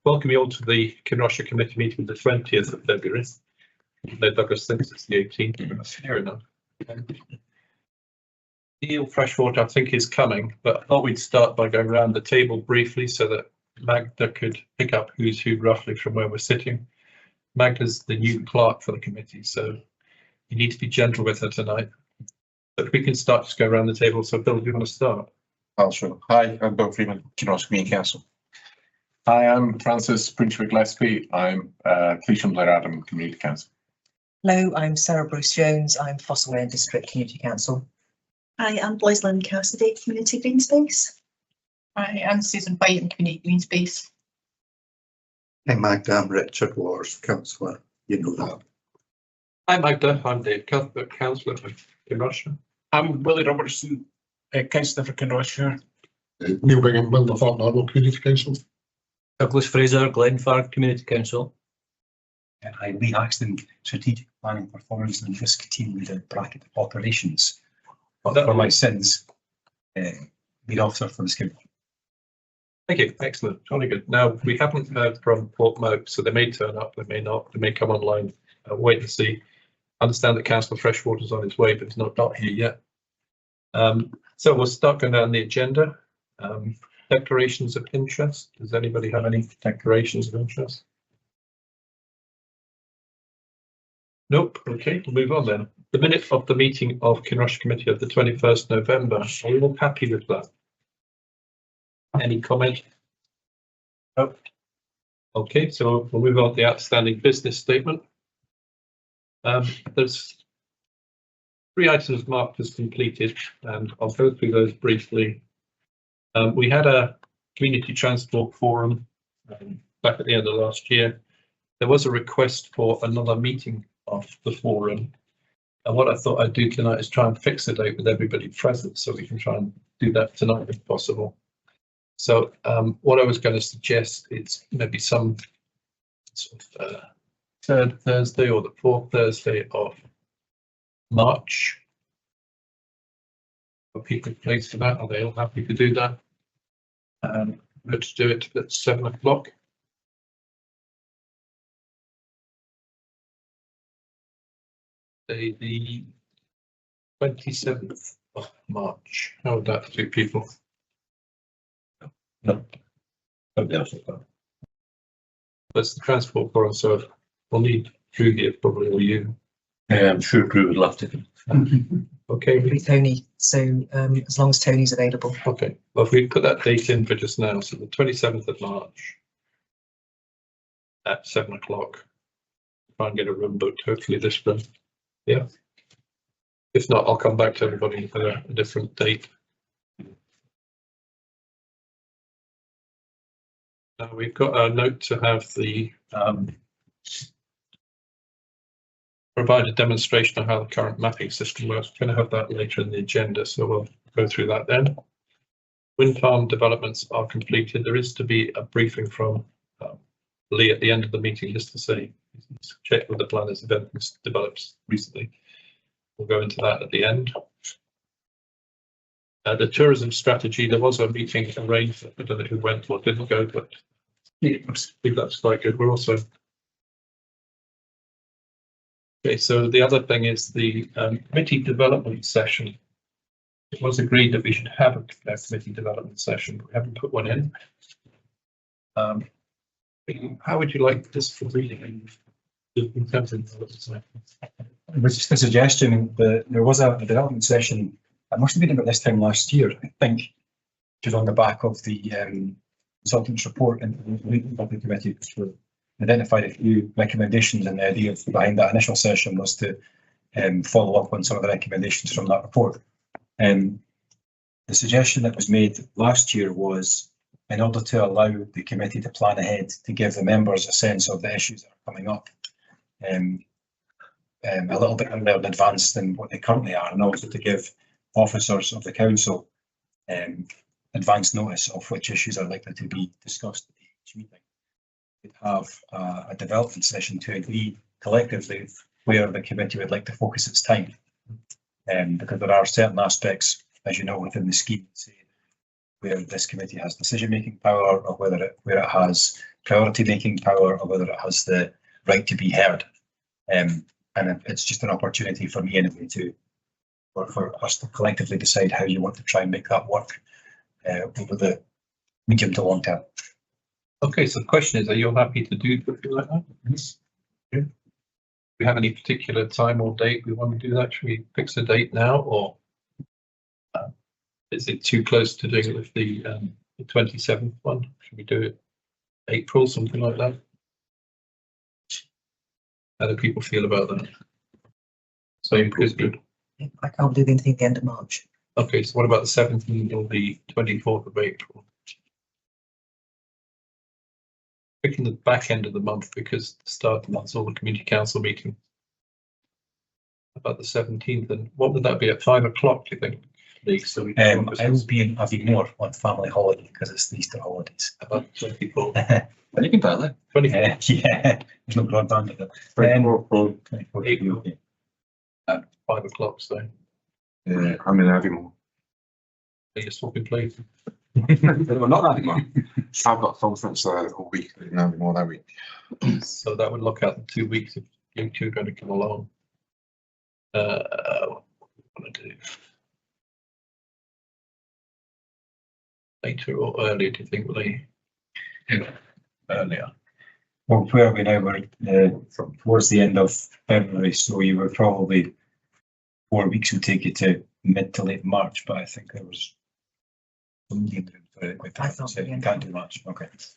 welcome you all to the Kinross-shire Committee meeting the 20th of February. No, Douglas thinks it's the 18th, but that's fair enough. Eel freshwater, I think, is coming, but I thought we'd start by going around the table briefly so that Magda could pick up who's who roughly from where we're sitting. Magda's the new clerk for the committee, so you need to be gentle with her tonight. But we can start to go around the table. So, Bill, do you want to start? I'll show. Hi, I'm Bill Freeman, Kinross Community Council. Hi, I'm Francis Princhwick Gillespie. I'm Cleasham Blair Adam Community Council. Hello, I'm Sarah Bruce Jones. I'm Fossilware District Community Council. Hi, I'm Lynn Cassidy, Community Green Space. Hi, I'm Susan White in Community Green Space. Hey Magda, I'm Richard Wars, councillor. You know that. Hi Magda, I'm Dave Cuthbert, councillor for Kinross-shire. I'm Willie Robertson, councillor for Kinross-shire. Neil Bingham, Wilder Thought Normal Community Council. Douglas Fraser, Glenfarg Community Council. I'm Lee Axton, Strategic Planning, Performance and Risk Team Leader, bracket Operations. But for my sins, lead officer for the scheme. Thank you, excellent, jolly good. Now, we haven't heard from Portmoak, so they may turn up, they may not, they may come online. Wait and see. I understand that Councillor Freshwater's on his way, but he's not here yet. So we'll start going down the agenda. Declarations of interest. Does anybody have any declarations of interest? Nope. Okay, we'll move on then. The minute of the meeting of Kinross Committee of the 21st November. Are we all happy with that? Any comment? Nope. Okay, so we'll move on to the outstanding business statement. There's 3 items marked as completed, and I'll go through those briefly. We had a community transport forum back at the end of last year. There was a request for another meeting of the forum. And what I thought I'd do tonight is try and fix a date with everybody present so we can try and do that tonight if possible. So what I was going to suggest is maybe some sort of third Thursday or the 4th Thursday of March. Are people placed for that? Are they all happy to do that? Let's do it at 7 o'clock. The 27th of March. How would that suit people? No. That's the transport forum, so we'll need Drew here, probably, or you. I'm sure Drew would love to. Okay. Tony, so as long as Tony's available. Okay, well, if we put that date in for just now, so the 27th of March at 7 o'clock. Try and get a room booked, hopefully this spring. Yeah. If not, I'll come back to everybody for a different date. We've got a note to have the provide a demonstration of how the current mapping system works. We're going to have that later in the agenda, so we'll go through that then. Wind farm developments are completed. There is to be a briefing from Lee at the end of the meeting, just to say, check with the planners if anything's developed recently. We'll go into that at the end. The tourism strategy, there was a meeting arranged. I don't know who went or didn't go, but I think that's quite good. We're also okay. So the other thing is the committee development session. It was agreed that we should have a committee development session, but we haven't put one in. How would you like this for reading? In terms of It was just a suggestion that there was a development session. It must have been about this time last year, I think, which was on the back of the consultant's report and the committee, which were identified a few recommendations, and the idea behind that initial session was to follow up on some of the recommendations from that report. The suggestion that was made last year was, in order to allow the committee to plan ahead, to give the members a sense of the issues that are coming up a little bit earlier in advance than what they currently are, and also to give officers of the council advance notice of which issues are likely to be discussed at each meeting. We'd have a development session to agree collectively where the committee would like to focus its time, because there are certain aspects, as you know, within the scheme, say, where this committee has decision-making power, or where it has priority making power or whether it has the right to be heard. And it's just an opportunity for me anyway for us to collectively decide how you want to try and make that work over the medium to long term. Okay, so the question is, are you happy to do something like that? Yes. Yeah. Do we have any particular time or date we want to do that? Should we fix a date now, or is it too close to doing it with the 27th one? Should we do it April, something like that? How do people feel about that? So April's good. I can't do anything at the end of March. Okay, so what about the 17th or the 24th of April? Picking the back end of the month because the start of the month's all the community council meeting. About the 17th, and what would that be at 5 o'clock, do you think? So we I will be in Aviemore on family holiday because it's the Easter holidays. about 24. You can dial it. 24. Yeah, there's no broadband at it. 24 April. okay. At 5 o'clock, so I'm in Aviemore. you're swapping places. Well, not Aviemore. I've got a conference the whole week in Aviemore that week. So that would look out in 2 weeks if you two are going to come along. What do I want to do? Later or earlier, do you think, will they? Earlier. Well, where are we now? We're towards the end of February, so you were probably 4 weeks would take you to mid to late March, but I think there was some lead room for it. I thought So the you end can't of do much. Okay. So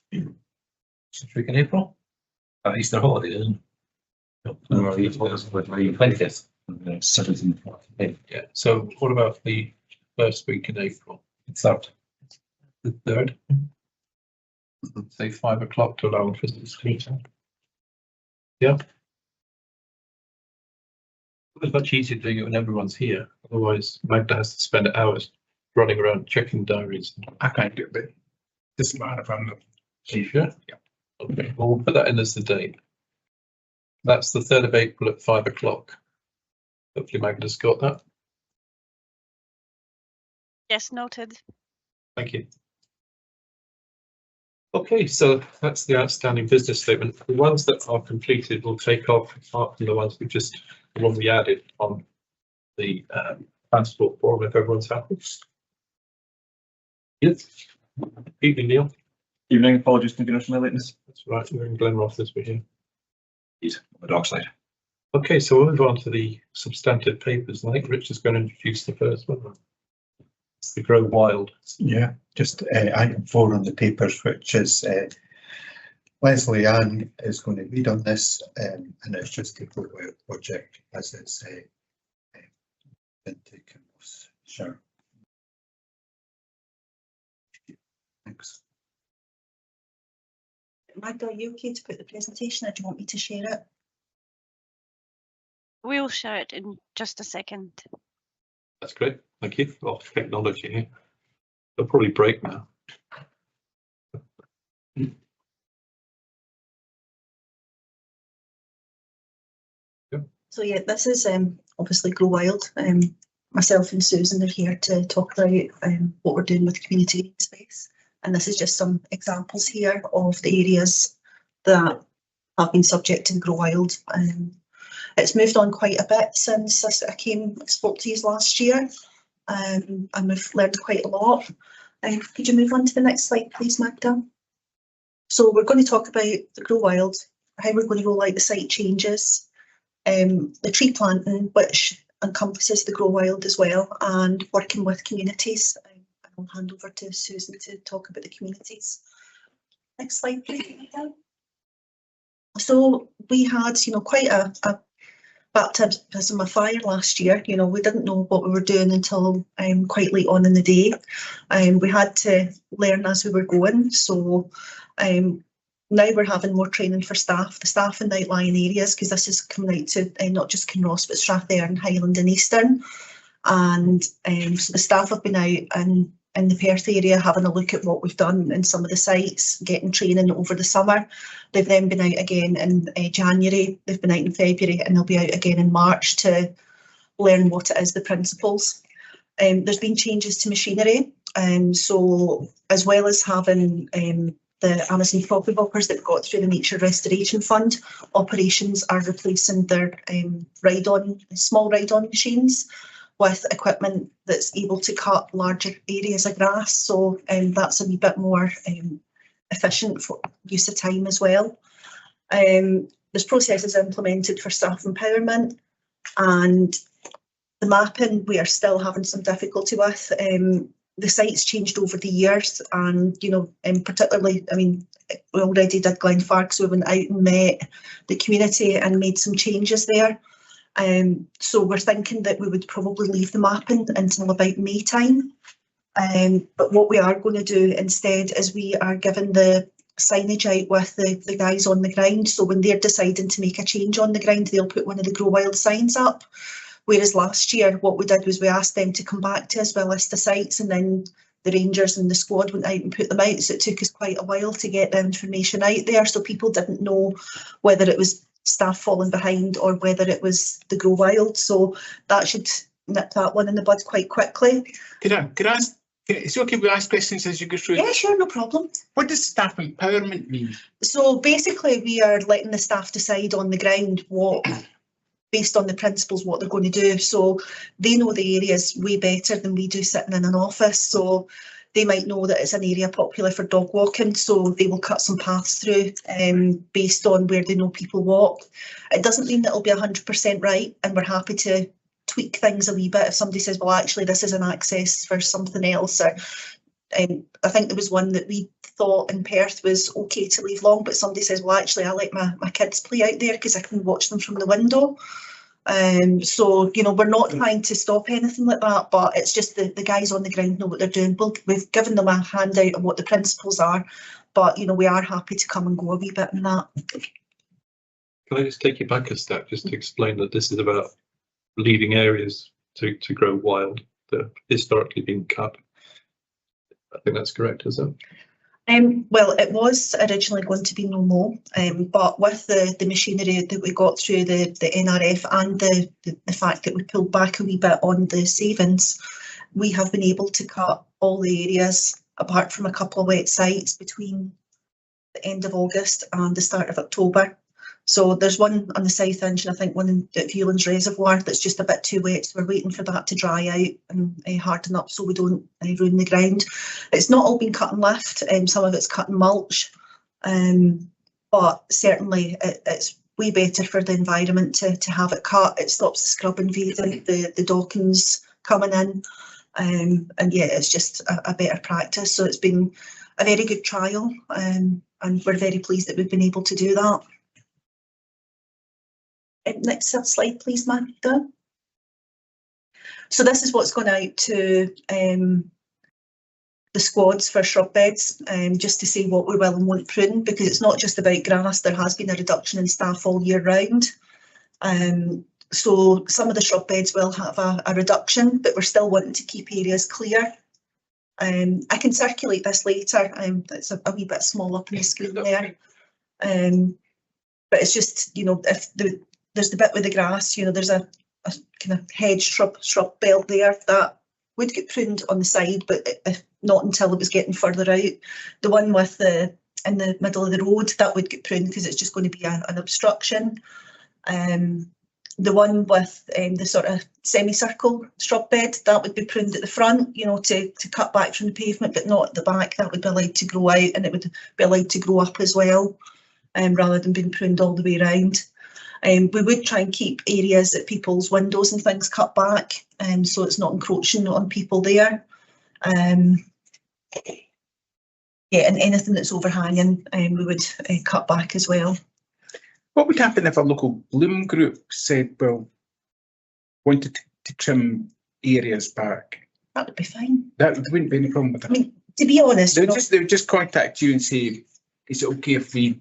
should we in April? Easter holiday, isn't it? 20th. 17th. Yeah, so what about the first week in April? Third. The 3rd? Say 5 o'clock to allow for this meeting. Yeah. It's much easier doing it when everyone's here, otherwise Magda has to spend hours running around checking diaries. I can't do it, but doesn't matter if I'm not. Are you sure? Yeah. Okay, well, we'll put that in as the date. That's the 3rd of April at 5 o'clock. Hopefully Magda's got that. Yes, noted. Thank you. Okay, so that's the outstanding business statement. The ones that are completed will take off apart from the ones the one we added on the transport forum, if everyone's happy. Yes. Evening, Neil. Evening, apologies for my lateness. That's right, we're in Glenroth this week. He's on the dark side. Okay, so we'll move on to the substantive papers. I think Rich is going to introduce the first one. It's the Grow Wild. Yeah, just item 4 on the papers, which is Leslie Ann is going to lead on this, and it's just a Grow Wild project as it's into Kinross-shire. Thanks. Magda, are you okay to put the presentation or do you want me to share it? We'll share it in just a second. That's great. Thank you. A lot of technology here. They'll probably break now. So yeah, this is obviously Grow Wild. Myself and Susan are here to talk about what we're doing with community green space. And this is just some examples here of the areas that have been subject to Grow Wild. It's moved on quite a bit since I spoke to you last year, and we've learned quite a lot. Could you move on to the next slide, please, Magda? So we're going to talk about the Grow Wild, how we're going to roll out the site changes, the tree planting, which encompasses the Grow Wild as well, and working with communities. I'll hand over to Susan to talk about the communities. Next slide, please, Magda. So we had, quite a baptism of fire last year. We didn't know what we were doing until quite late on in the day. We had to learn as we were going. So now we're having more training for staff, the staff in the outlying areas, because this is coming out to not just Kinross, but Strathayern, Highland and Eastern. And so the staff have been out in the Perth area having a look at what we've done in some of the sites, getting training over the summer. They've then been out again in January, they've been out in February, and they'll be out again in March to learn what it is, the principles. There's been changes to machinery, so as well as having the Amazon property hoppers that got through the Nature Restoration Fund. Operations are replacing their small ride-on machines with equipment that's able to cut larger areas of grass. So that's a wee bit more efficient for use of time as well. There's processes implemented for staff empowerment, and the mapping we are still having some difficulty with. The site's changed over the years, and particularly, I mean, we already did Glenfarg, so we went out and met the community and made some changes there. So we're thinking that we would probably leave the mapping until about May time. But what we are going to do instead is we are giving the signage out with the guys on the ground. So when they're deciding to make a change on the ground, they'll put one of the Grow Wild signs up. Whereas last year, what we did was we asked them to come back to us with a list of sites, and then the Rangers and the squad went out and put them out. So it took us quite a while to get the information out there. So people didn't know whether it was staff falling behind or whether it was the Grow Wild. So that should nip that one in the bud quite quickly. Could I ask, is it okay if we ask questions as you go through? Yeah, sure, no problem. What does staff empowerment mean? So basically we are letting the staff decide on the ground what, based on the principles, what they're going to do. So they know the areas way better than we do sitting in an office. So they might know that it's an area popular for dog walking, so they will cut some paths through based on where they know people walk. It doesn't mean that it'll be 100% right, and we're happy to tweak things a wee bit if somebody says, well, actually this is an access for something else. Or I think there was one that we thought in Perth was okay to leave long, but somebody says, well, actually I let my kids play out there because I can watch them from the window. So, we're not trying to stop anything like that, but it's just the guys on the ground know what they're doing. We've given them a handout of what the principles are, but, we are happy to come and go a wee bit in that. Can I just take you back a step just to explain that this is about leaving areas to grow wild that have historically been cut? I think that's correct, is it? Well, it was originally going to be no more, but with the machinery that we got through the NRF and the fact that we pulled back a wee bit on the savings, we have been able to cut all the areas apart from a couple of wet sites between the end of August and the start of October. So there's one on the South Inch and I think one at Viewlands Reservoir that's just a bit too wet, so we're waiting for that to dry out and harden up so we don't ruin the ground. It's not all been cut and left, some of it's cut and mulch, but certainly it's way better for the environment to have it cut. It stops the scrub invading, the Dawkins coming in, and yeah, it's just a better practice. So it's been a very good trial, and we're very pleased that we've been able to do that. Next slide, please, Magda. So this is what's gone out to the squads for shrub beds, just to see what we will and won't prune, because it's not just about grass. There has been a reduction in staff all year round. So some of the shrub beds will have a reduction, but we're still wanting to keep areas clear. I can circulate this later. It's a wee bit small up on the screen there. But it's just, if there's the bit with the grass, there's a kind of hedge shrub belt there that would get pruned on the side, but if not until it was getting further out. The one with in the middle of the road, that would get pruned because it's just going to be an obstruction. The one with the sort of semicircle shrub bed, that would be pruned at the front, to cut back from the pavement, but not at the back. That would be allowed to grow out, and it would be allowed to grow up as well, rather than being pruned all the way around. We would try and keep areas at people's windows and things cut back, so it's not encroaching on people there. Yeah, and anything that's overhanging, we would cut back as well. What would happen if a local bloom group said, well, wanted to trim areas back? That would be fine. That wouldn't be any problem with that. I mean, to be honest, they would just contact you and say, is it okay if we...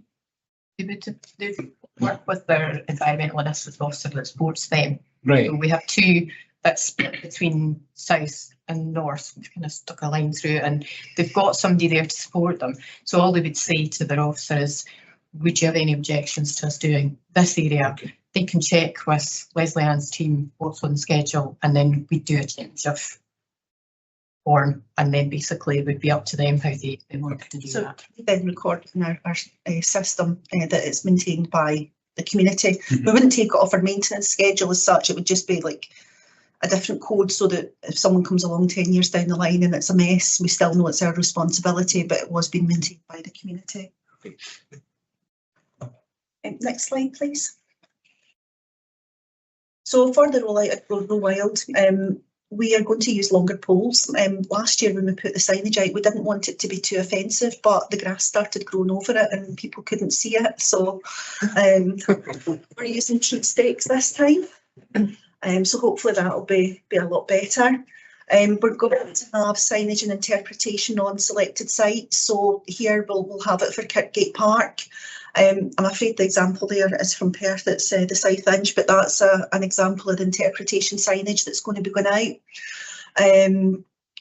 They would work with their environmental and assistance officer that supports them. Right. So we have two that's split between south and north. We've kind of stuck a line through it, and they've got somebody there to support them. So all they would say to their officer is, would you have any objections to us doing this area? Okay. They can check with Leslie Ann's team what's on the schedule, and then we do a change of form, and then basically it would be up to them how they wanted to do So that. we then record in our system that it's maintained by the community. We wouldn't take it off our maintenance schedule as such. It would just be like a different code so that if someone comes along 10 years down the line and it's a mess, we still know it's our responsibility, but it was being maintained by the community. Next slide, please. So for the rollout at Grow Wild, we are going to use longer poles. Last year when we put the signage out, we didn't want it to be too offensive, but the grass started growing over it and people couldn't see it. So we're using tree stakes this time. So hopefully that'll be a lot better. We're going to have signage and interpretation on selected sites. So here we'll have it for Kirkgate Park. I'm afraid the example there is from Perth, it's the South Inch, but that's an example of the interpretation signage that's going to be going out.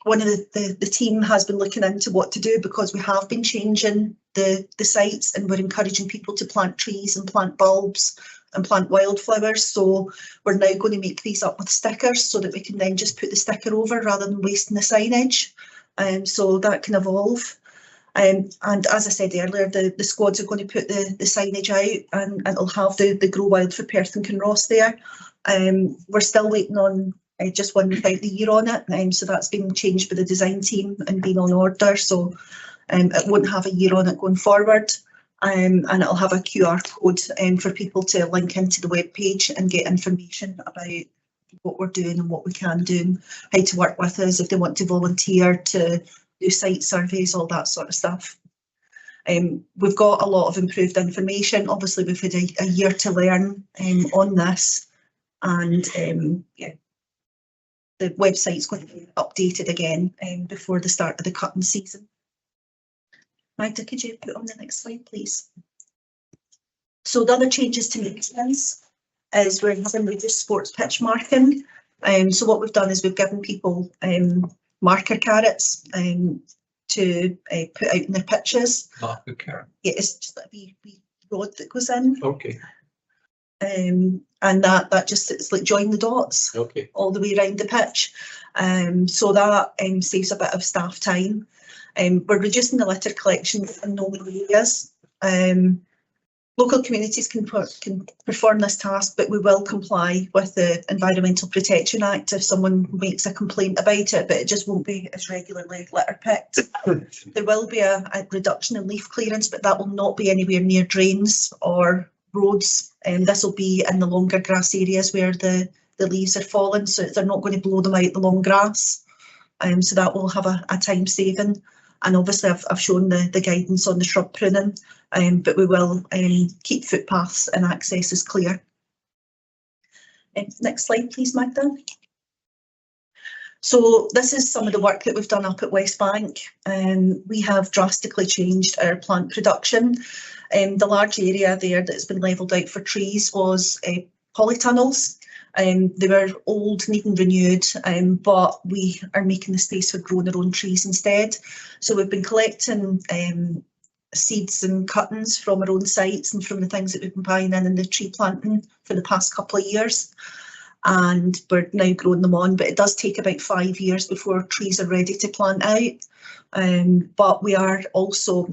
One of the team has been looking into what to do because we have been changing the sites and we're encouraging people to plant trees and plant bulbs and plant wildflowers. So we're now going to make these up with stickers so that we can then just put the sticker over rather than wasting the signage. So that can evolve. And as I said earlier, the squads are going to put the signage out and it'll have the Grow Wild for Perth and Kinross there. We're still waiting on just one without the year on it. So that's been changed by the design team and been on order. So it won't have a year on it going forward. And it'll have a QR code for people to link into the web page and get information about what we're doing and what we can do and how to work with us if they want to volunteer to do site surveys, all that sort of stuff. We've got a lot of improved information. Obviously, we've had a year to learn on this, and yeah, the website's going to be updated again before the start of the cutting season. Magda, could you put on the next slide, please? So the other changes to maintenance is we're having reduced sports pitch marking. So what we've done is we've given people marker carrots to put out in their pitches. Marker carrot. Yeah, it's just a wee rod that goes in. Okay. And that just, it's like join the dots. Okay. All the way around the pitch. So that saves a bit of staff time. We're reducing the litter collection in known areas. Local communities can perform this task, but we will comply with the Environmental Protection Act if someone makes a complaint about it, but it just won't be as regularly litter picked. There will be a reduction in leaf clearance, but that will not be anywhere near drains or roads. This will be in the longer grass areas where the leaves are falling, so they're not going to blow them out the long grass. So that will have a time saving. And obviously I've shown the guidance on the shrub pruning, but we will keep footpaths and access clear. Next slide, please, Magda. So this is some of the work that we've done up at West Bank. We have drastically changed our plant production. The large area there that's been levelled out for trees was polytunnels. They were old, needing renewed, but we are making the space for growing our own trees instead. So we've been collecting seeds and cuttings from our own sites and from the things that we've been buying in the tree planting for the past couple of years. And we're now growing them on, but it does take about 5 years before trees are ready to plant out. But we are also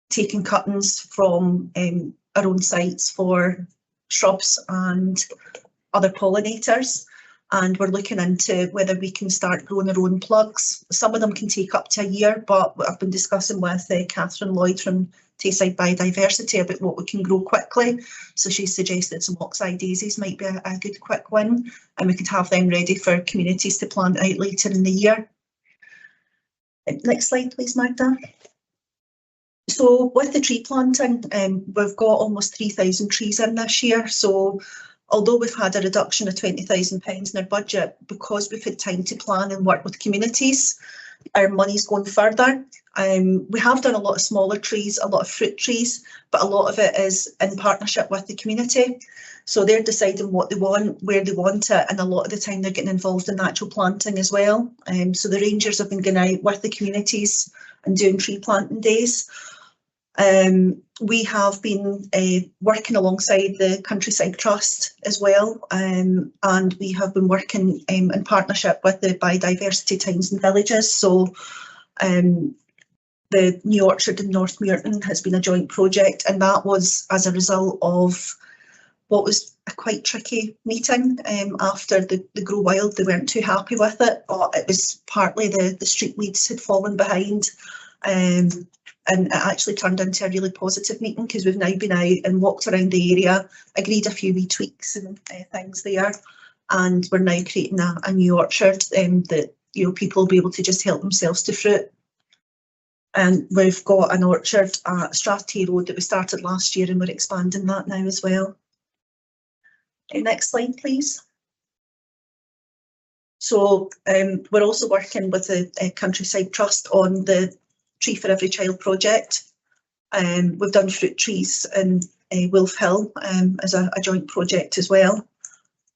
taking cuttings from our own sites for shrubs and other pollinators, and we're looking into whether we can start growing our own plugs. Some of them can take up to a year, but I've been discussing with Catherine Lloyd from Tayside Biodiversity about what we can grow quickly. So she suggested some oxeye daisies might be a good quick win, and we could have them ready for communities to plant out later in the year. Next slide, please, Magda. So with the tree planting, we've got almost 3,000 trees in this year. So although we've had a reduction of £20,000 in our budget, because we've had time to plan and work with communities, our money's going further. We have done a lot of smaller trees, a lot of fruit trees, but a lot of it is in partnership with the community. So they're deciding what they want, where they want it, and a lot of the time they're getting involved in natural planting as well. So the rangers have been going out with the communities and doing tree planting days. We have been working alongside the Countryside Trust as well, and we have been working in partnership with the biodiversity towns and villages. So the New Orchard in North Muirton has been a joint project, and that was as a result of what was a quite tricky meeting after the Grow Wild. They weren't too happy with it, but it was partly the street weeds had fallen behind. And it actually turned into a really positive meeting because we've now been out and walked around the area, agreed a few wee tweaks and things there, and we're now creating a new orchard that people will be able to just help themselves to fruit. And we've got an orchard at Strathty Road that we started last year, and we're expanding that now as well. Next slide, please. So we're also working with the Countryside Trust on the Tree for Every Child project. We've done fruit trees in Wolf Hill as a joint project as well.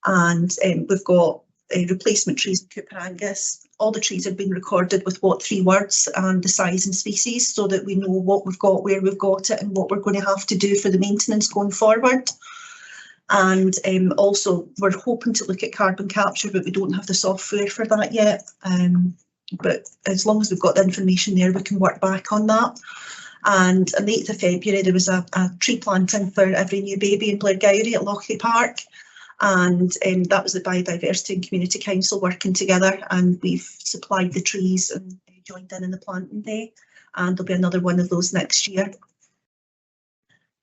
And we've got replacement trees in Cooper Angus. All the trees have been recorded with what 3 words and the size and species, so that we know what we've got, where we've got it, and what we're going to have to do for the maintenance going forward. And also we're hoping to look at carbon capture, but we don't have the software for that yet. But as long as we've got the information there, we can work back on that. And on the 8th of February, there was a tree planting for every new baby in Blairgowrie at Lochie Park. And that was the Biodiversity and Community Council working together, and we've supplied the trees and joined in the planting day. And there'll be another one of those next year.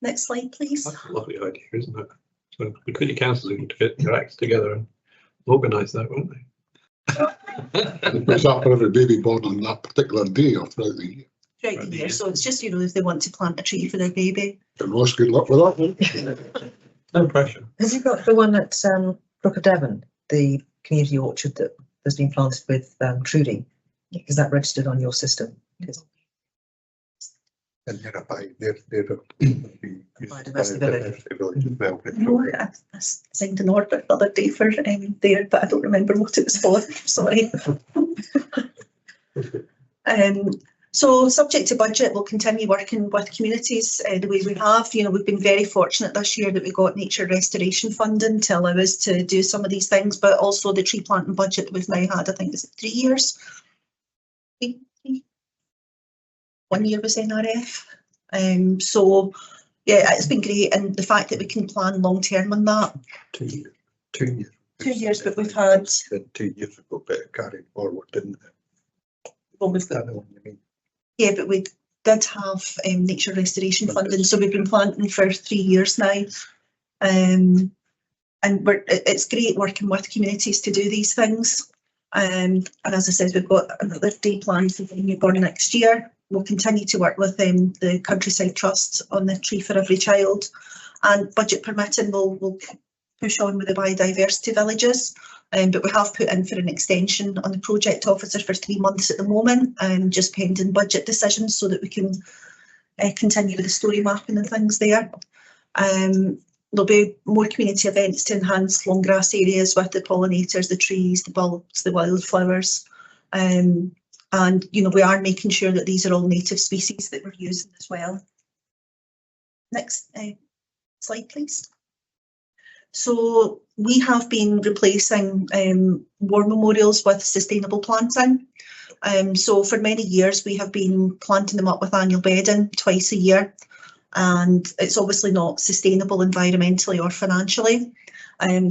Next slide, please. That's a lovely idea, isn't it? So the community councils are going to get their acts together and organise that, won't they? It's up for every baby born on that particular day or throughout the year. Throughout the year, so it's just, if they want to plant a tree for their baby. Kinross, good luck with that. No pressure. Have you got the one at Brook of Devon, the community orchard that has been planted with Trudy? Is that registered on your system? And they're Biodiversity village. as well. No, I signed an order the other day for there, but I don't remember what it was for. Sorry. So subject to budget, we'll continue working with communities the way we have. We've been very fortunate this year that we got nature restoration funding to allow us to do some of these things, but also the tree planting budget that we've now had, I think, is it 3 years? 1 year was NRF. So yeah, it's been great, and the fact that we can plan long term on that. 2 years. 2 years. 2 years, but we've had. 2 years ago, but it carried forward, didn't it? Well, we've got. Yeah, but we did have nature restoration funding, so we've been planting for 3 years now. And it's great working with communities to do these things. And as I said, we've got another day planned for newborn next year. We'll continue to work with the Countryside Trust on the Tree for Every Child, and budget permitting, we'll push on with the biodiversity villages. But we have put in for an extension on the project officer for 3 months at the moment, just pending budget decisions so that we can continue with the story mapping and things there. There'll be more community events to enhance long grass areas with the pollinators, the trees, the bulbs, the wildflowers. And we are making sure that these are all native species that we're using as well. Next slide, please. So we have been replacing war memorials with sustainable planting. So for many years we have been planting them up with annual bedding twice a year, and it's obviously not sustainable environmentally or financially.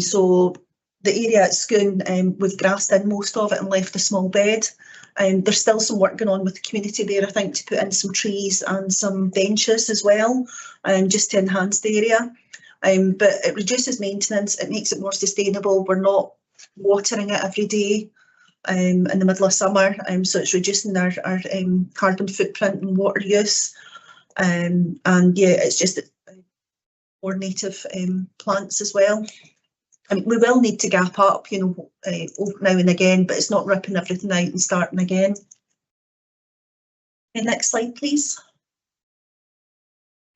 So the area at Scone, we've grassed in most of it and left a small bed. There's still some work going on with the community there, I think, to put in some trees and some benches as well, just to enhance the area. But it reduces maintenance, it makes it more sustainable. We're not watering it every day in the middle of summer, so it's reducing our carbon footprint and water use. And yeah, it's just more native plants as well. We will need to gap up, now and again, but it's not ripping everything out and starting again. Okay, next slide, please.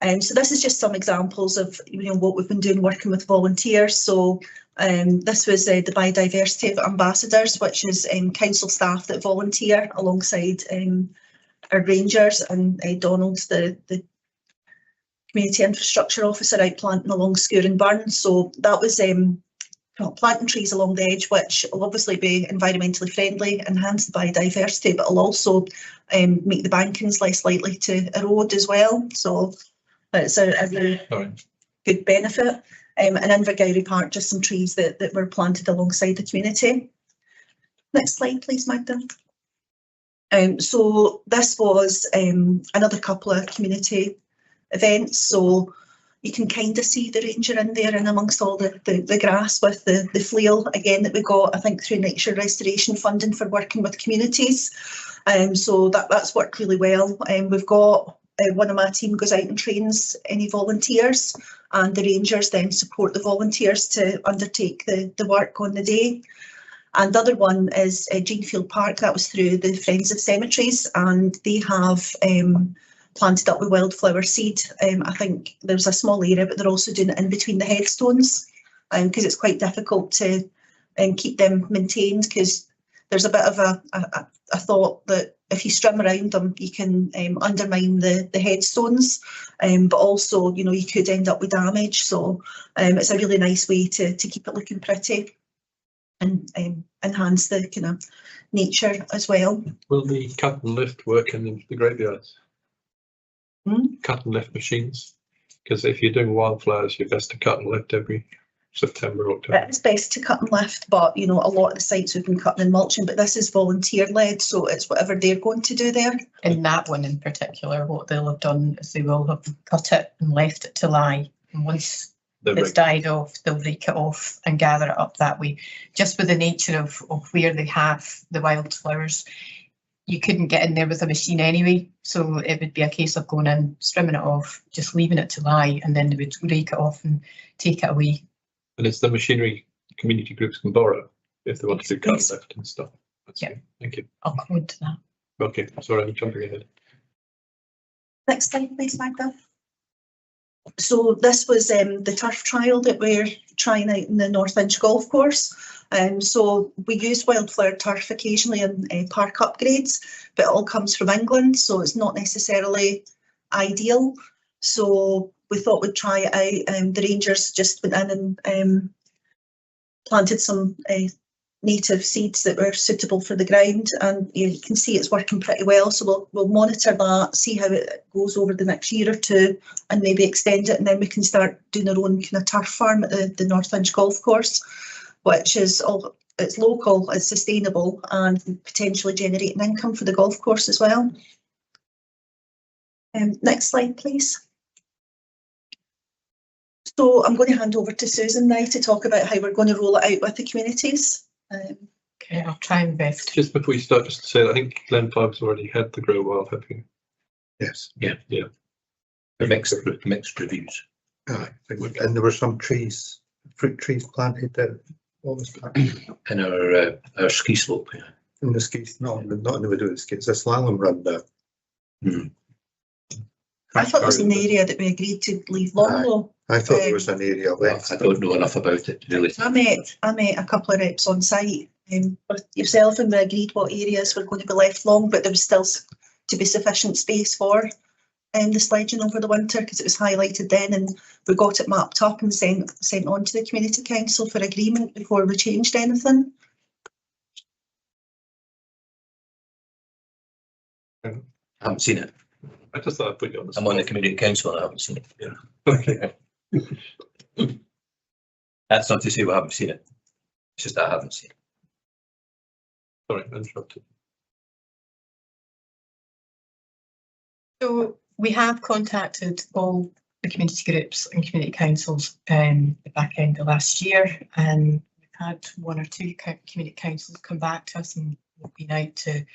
So this is just some examples of what we've been doing working with volunteers. So this was the biodiversity ambassadors, which is council staff that volunteer alongside our rangers, and Donald's the community infrastructure officer out planting along Scour and Burn. So that was planting trees along the edge, which will obviously be environmentally friendly, enhance the biodiversity, but will also make the bankings less likely to erode as well. So it's a really good benefit. And in Invergowrie Park, just some trees that were planted alongside the community. Next slide, please, Magda. So this was another couple of community events. So you can kind of see the ranger in there and amongst all the grass with the flail again that we got, I think, through Nature Restoration funding for working with communities. So that's worked really well. We've got one of my team goes out and trains any volunteers, and the rangers then support the volunteers to undertake the work on the day. And the other one is Jeanfield Park. That was through the Friends of Cemeteries, and they have planted up with wildflower seed. I think there's a small area, but they're also doing it in between the headstones, because it's quite difficult to keep them maintained, because there's a bit of a thought that if you strum around them, you can undermine the headstones, but also, you know, you could end up with damage. So it's a really nice way to keep it looking pretty and enhance the kind of nature as well. Will the cut and lift work in the graveyards? Cut and lift machines? Because if you're doing wildflowers, you're best to cut and lift every September, October. It's best to cut and lift, but you know, a lot of the sites we've been cutting and mulching, but this is volunteer led, so it's whatever they're going to do there. In that one in particular, what they'll have done is they will have cut it and left it to lie. And once it's died off, they'll rake it off and gather it up that way. Just with the nature of where they have the wildflowers, you couldn't get in there with a machine anyway. So it would be a case of going in, trimming it off, just leaving it to lie, and then they would rake it off and take it away. And it's the machinery community groups can borrow if they want to do cut and lift and stuff. That's good. Thank you. I'll come on to that. Okay, sorry, I'm jumping ahead. Next slide, please, Magda. So this was the turf trial that we're trying out in the North Inch Golf Course. So we use wildflower turf occasionally in park upgrades, but it all comes from England, so it's not necessarily ideal. So we thought we'd try it out. The rangers just went in and planted some native seeds that were suitable for the ground, and you can see it's working pretty well. So we'll monitor that, see how it goes over the next year or two, and maybe extend it, and then we can start doing our own kind of turf farm at the North Inch Golf Course, which is it's local, it's sustainable, and potentially generating income for the golf course as well. Next slide, please. So I'm going to hand over to Susan now to talk about how we're going to roll it out with the communities. Okay, I'll try and best. Just before you start, just to say, I think Glen Park's already had the Grow Wild, have you? Yes. Yeah. The mixed reviews. And there were some trees, fruit trees planted there. What was that? In our ski slope, yeah. In the skis, not in the middle of the skis, a slalom run there. I thought it was an area that we agreed to leave long though. I thought there was an area left. I don't know enough about it, really. I met a couple of reps on site with yourself, and we agreed what areas were going to be left long, but there was still to be sufficient space for the sledging over the winter, because it was highlighted then, and we got it mapped up and sent on to the community council for agreement before we changed anything. I haven't seen it. I just thought I'd put you on the spot. I'm on the community council and I haven't seen it. Yeah. Okay. That's not to say we haven't seen it. It's just that I haven't seen it. Sorry, I interrupted. So we have contacted all the community groups and community councils the back end of last year, and we've had one or two community councils come back to us, and we've been out to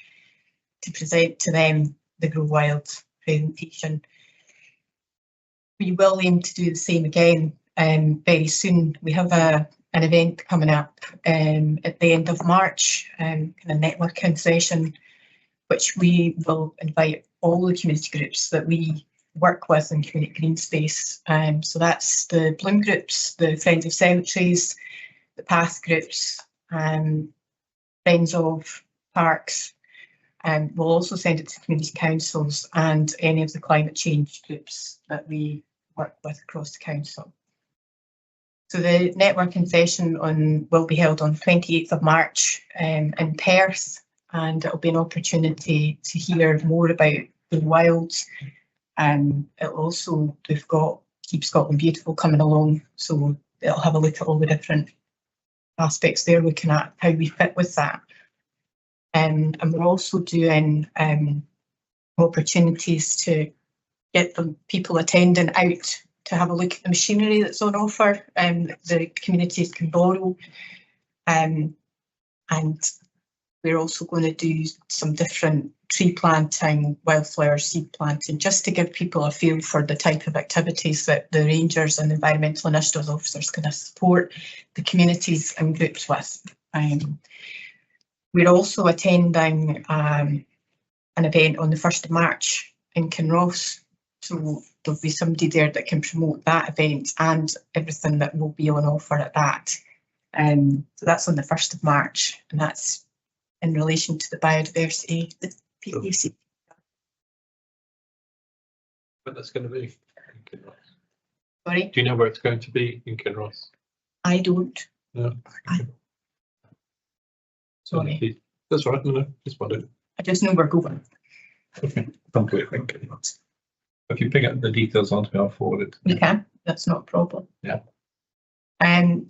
present to them the Grow Wild presentation. We will aim to do the same again very soon. We have an event coming up at the end of March, kind of networking session, which we will invite all the community groups that we work with in community green space. So that's the Bloom groups, the Friends of Cemeteries, the Path groups, Friends of Parks. We'll also send it to community councils and any of the climate change groups that we work with across the council. So the networking session will be held on 28th of March in Perth, and it'll be an opportunity to hear more about the wilds. We've got Keep Scotland Beautiful coming along, so it'll have a look at all the different aspects they're looking at, how we fit with that. And we're also doing opportunities to get the people attending out to have a look at the machinery that's on offer, the communities can borrow. And we're also going to do some different tree planting, wildflower seed planting, just to give people a feel for the type of activities that the rangers and environmental initiatives officers can support the communities and groups with. We're also attending an event on the 1st of March in Kinross. So there'll be somebody there that can promote that event and everything that will be on offer at that. So that's on the 1st of March, and that's in relation to the biodiversity, the PPC. But that's going to be in Kinross. Sorry? Do you know where it's going to be in Kinross? I don't. No. Sorry. That's right. No, just wondered. I just know we're going. Okay. Don't do it in Kinross. If you pick up the details onto me, I'll forward it. You can. That's not a problem. Yeah.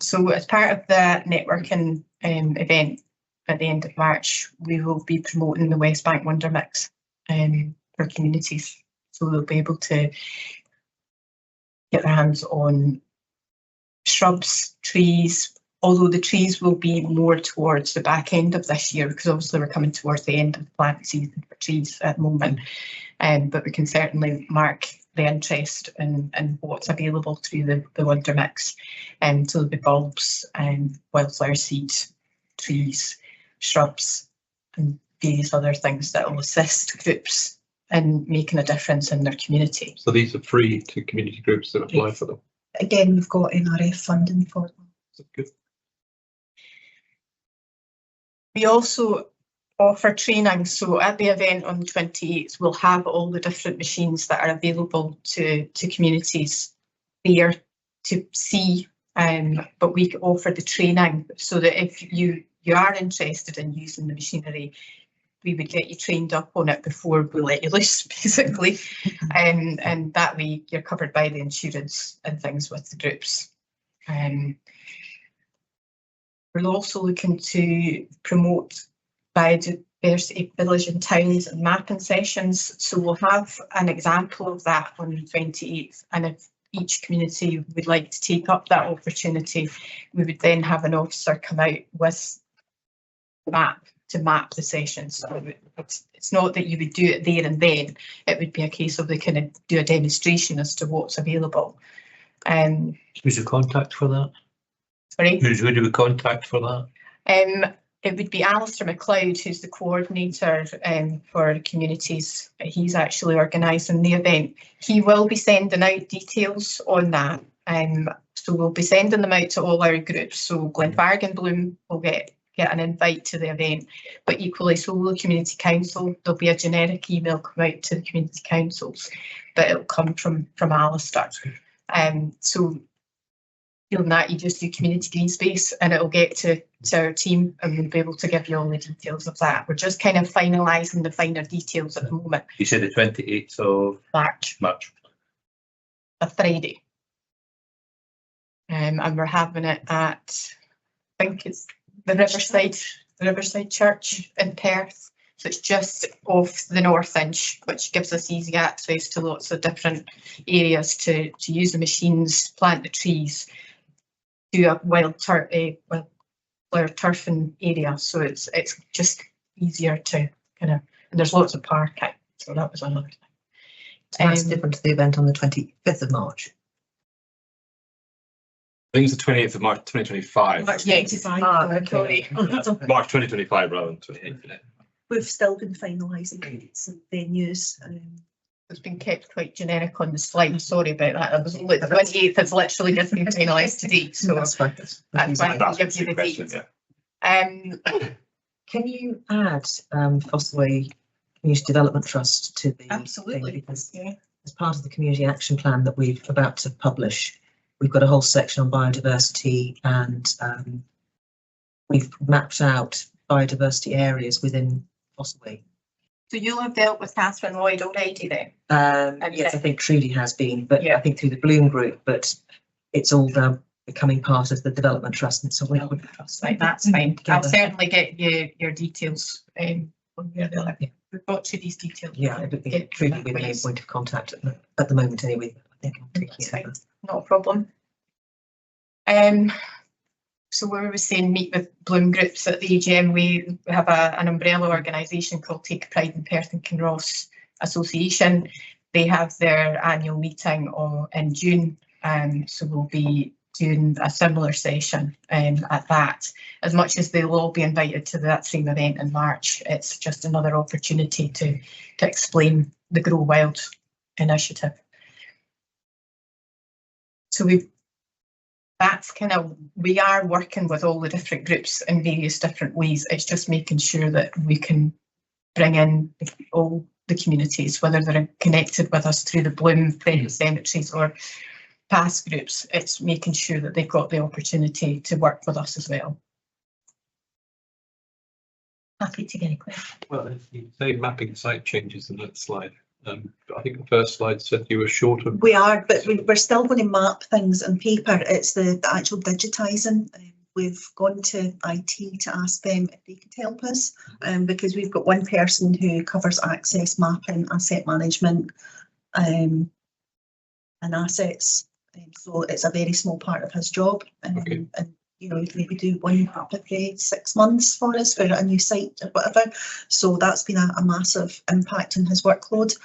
So as part of the networking event at the end of March, we will be promoting the West Bank Wonder Mix for communities. So they'll be able to get their hands on shrubs, trees, although the trees will be more towards the back end of this year, because obviously we're coming towards the end of the plant season for trees at the moment. But we can certainly mark the interest in what's available through the Wonder Mix. So there'll be bulbs and wildflower seed, trees, shrubs, and various other things that will assist groups in making a difference in their community. So these are free to community groups that apply for them. Again, we've got NRF funding for them. That's good. We also offer training. So at the event on the 28th, we'll have all the different machines that are available to communities there to see. But we offer the training so that if you are interested in using the machinery, we would get you trained up on it before we let you loose, basically. And that way you're covered by the insurance and things with the groups. We're also looking to promote biodiversity village and towns and mapping sessions. So we'll have an example of that on the 28th. And if each community would like to take up that opportunity, we would then have an officer come out with a map to map the session. So it's not that you would do it there and then. It would be a case of they kind of do a demonstration as to what's available. Who's the contact for that? Sorry? Who do we contact for that? It would be Alistair McLeod, who's the coordinator for communities. He's actually organising the event. He will be sending out details on that. So we'll be sending them out to all our groups. So Glenfarg and Bloom will get an invite to the event, but equally so will the Community Council. There'll be a generic email come out to the community councils, but it'll come from Alistair. So feeling that, you just do community green space and it'll get to our team and we'll be able to give you all the details of that. We're just kind of finalising the finer details at the moment. You said the 28th of March. A Friday. And we're having it at, I think it's the Riverside Church in Perth. So it's just off the North Inch, which gives us easy access to lots of different areas to use the machines, plant the trees, do a flower turfing area. So it's just easier to kind of, and there's lots of parking. So that was another thing. So that's different to the event on the 25th of March. I think it's the 28th of March 2025. March Yeah, 25. sorry. March 2025 rather than 28th. We've still been finalising dates and venues. It's been kept quite generic on the slide. Sorry about that. It was only the 28th has literally just been finalised today. So That's fine. that's why I give you the question, dates. yeah. Can you add Fosthaway Community Development Trust to the Absolutely. thing? Because Yeah. as part of the community action plan that we're about to publish, we've got a whole section on biodiversity, and we've mapped out biodiversity areas within Fossaway. So you'll have dealt with Catherine Lloyd already then? Yes, I think Trudy has been, but Yeah. I think through the Bloom Group, but it's all now becoming part of the Development Trust, and so we would trust. Right, that's fine. I'll Together. certainly get you your details. When you're there. Yeah. We've got you these details. Yeah, it would be Get Trudy that with the main ways. point of contact at the moment anyway. I think I'm taking That's it fine. over. Not a problem. So where we were saying meet with Bloom groups at the AGM, we have an umbrella organisation called Take Pride in Perth and Kinross Association. They have their annual meeting in June, so we'll be doing a similar session at that. As much as they'll all be invited to that same event in March, it's just another opportunity to explain the Grow Wild initiative. So that's kind of, we are working with all the different groups in various different ways. It's just making sure that we can bring in all the communities, whether they're connected with us through the Bloom Friendly Cemeteries or past groups. It's making sure that they've got the opportunity to work with us as well. Happy to get a question. Well, you say mapping site changes in that slide. I think the first slide said you were short of. We are, but we're still going to map things on paper. It's the actual digitising. We've gone to IT to ask them if they could help us, because we've got one person who covers access mapping, asset management, and assets. So it's a very small part of his job. Okay. And you know, maybe do one map every 6 months for us for a new site or whatever. So that's been a massive impact on his workload.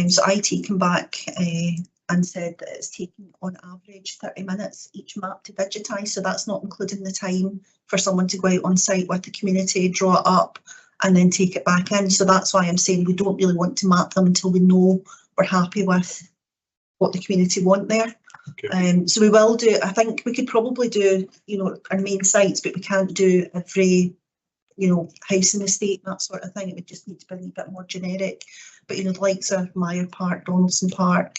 So IT came back and said that it's taking on average 30 minutes each map to digitise. So that's not including the time for someone to go out on site with the community, draw it up and then take it back in. So that's why I'm saying we don't really want to map them until we know we're happy with what the community want there. Okay. So we will do, I think we could probably do, you know, our main sites, but we can't do every, you know, house in the estate, that sort of thing. It would just need to be a little bit more generic. But, you know, the likes of Meyer Park, Donaldson Park,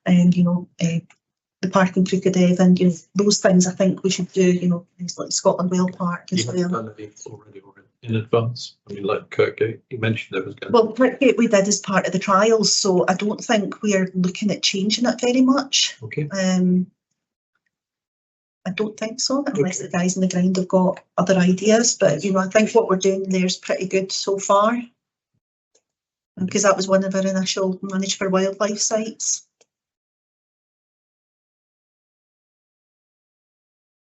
and, you know, the park in Crooked Devon, you know, those things I think we should do, you know, things like Scotland Whale Park as You well. have done it already or in advance. I mean, like Kirkgate, you mentioned there was going. Well, Kirkgate we did as part of the trials, so I don't think we're looking at changing it very much. Okay. I don't think so, unless the guys in the ground have got other ideas. But you know, I think what we're doing there is pretty good so far, because that was one of our initial Managed for Wildlife sites.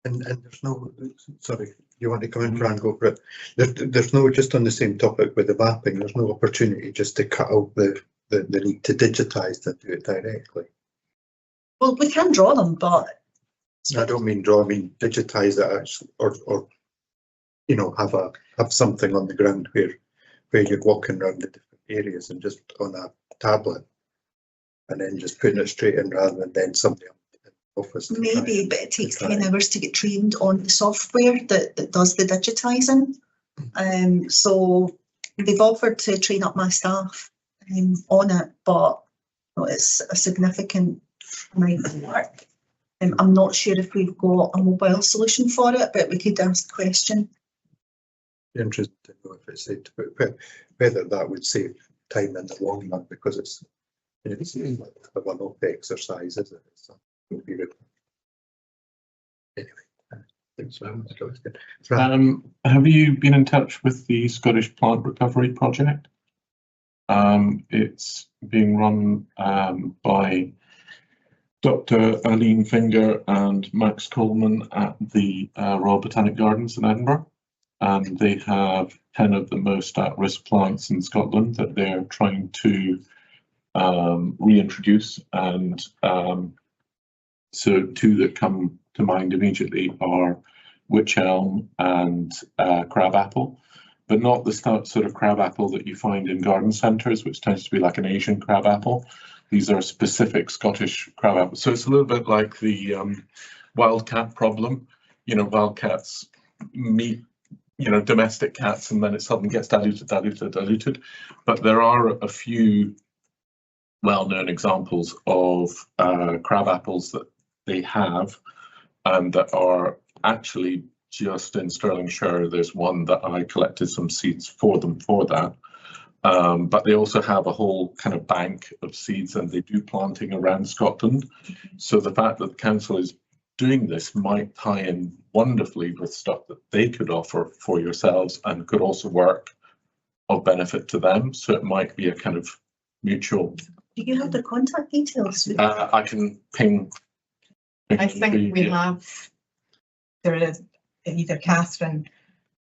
And there's no, sorry, you want to come in, Fran, go for it. There's no, just on the same topic with the mapping, there's no opportunity just to cut out the need to digitise and do it directly. Well, we can draw them, but I don't mean draw, I mean digitise it actually, or you know, have something on the ground where you're walking around the different areas and just on a tablet, and then just putting it straight in rather than then somebody office. Maybe, but it takes 10 hours to get trained on the software that does the digitising. So they've offered to train up my staff on it, but you know, it's a significant amount of work. I'm not sure if we've got a mobile solution for it, but we could ask the question. Interested to know if it's safe to put, whether that would save time in the long run, because it's like a one-off exercise, isn't it? So anyway, I think so. Have you been in touch with the Scottish Plant Recovery Project? It's being run by Dr. Eileen Finger and Max Coleman at the Royal Botanic Gardens in Edinburgh. And they have 10 of the most at-risk plants in Scotland that they're trying to reintroduce. And so two that come to mind immediately are wych elm and crabapple, but not the sort of crabapple that you find in garden centres, which tends to be like an Asian crabapple. These are specific Scottish crabapple. So it's a little bit like the wildcat problem. You know, wildcats meet, you know, domestic cats, and then it suddenly gets diluted. But there are a few well-known examples of crab apples that they have that are actually just in Stirlingshire. There's one that I collected some seeds for them for that. But they also have a whole kind of bank of seeds, and they do planting around Scotland. So the fact that the council is doing this might tie in wonderfully with stuff that they could offer for yourselves and could also work of benefit to them. So it might be a kind of mutual. Do you have their contact details? I can ping. I think we have, there is either Catherine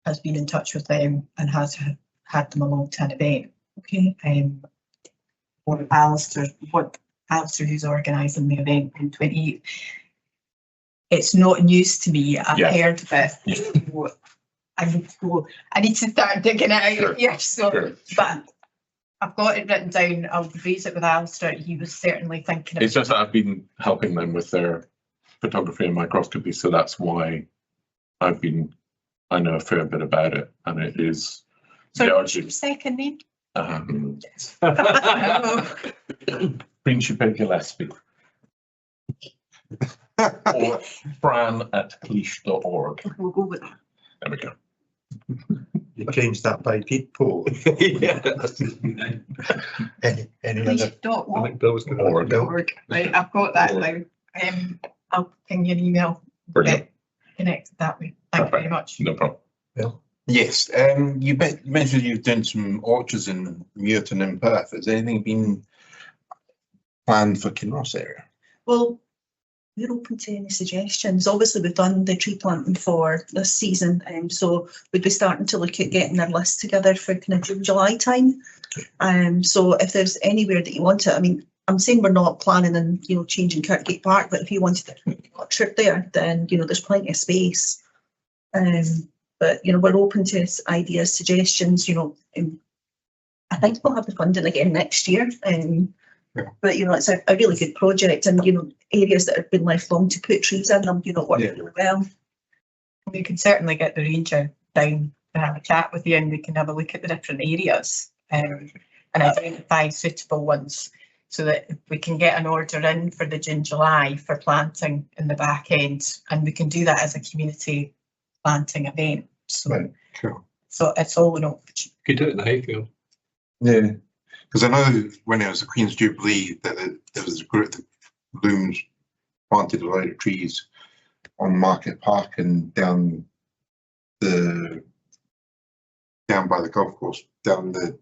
has been in touch with them and has had them along to an event. Okay. Or Alistair, who's organising the event on 28th. It's not news to me. I've heard of it. I need to start digging it out here. So, but I've got it written down. I'll raise it with Alistair. He was certainly thinking of it. It's just that I've been helping them with their photography and microscopy, so that's why I know a fair bit about it, and it is. So what's your second name? Queen Shipper Gillespie. Or fran@cleash.org. We'll go with that. There we go. You changed that by people. Yeah. Any other? I think Bill was going to Org. Right, I've got that now. I'll ping you an email. Brilliant. Connect that way. Thank you very much. No problem. Bill? Yes, you mentioned you've done some orchards in Muirton and Perth. Has anything been planned for Kinross area? Well, we're open to any suggestions. Obviously, we've done the tree planting for this season, so we'd be starting to look at getting our list together for kind of June, July time. So if there's anywhere that you want it, I mean, I'm saying we're not planning on, changing Kirkgate Park, but if you wanted to orchard there, then, there's plenty of space. But, we're open to ideas, suggestions, I think we'll have the funding again next year. But, it's a really good project, and, areas that have been left long to put trees in them, work really well. We can certainly get the ranger down to have a chat with you, and we can have a look at the different areas and identify suitable ones, so that if we can get an order in for the June, July for planting in the back end, and we can do that as a community planting event. So, right, cool. So it's all an option. You could do it in the hayfield. Yeah, because I know when it was the Queen's Jubilee that there was a group that Blooms planted a load of trees on Market Park and down by the golf course, down the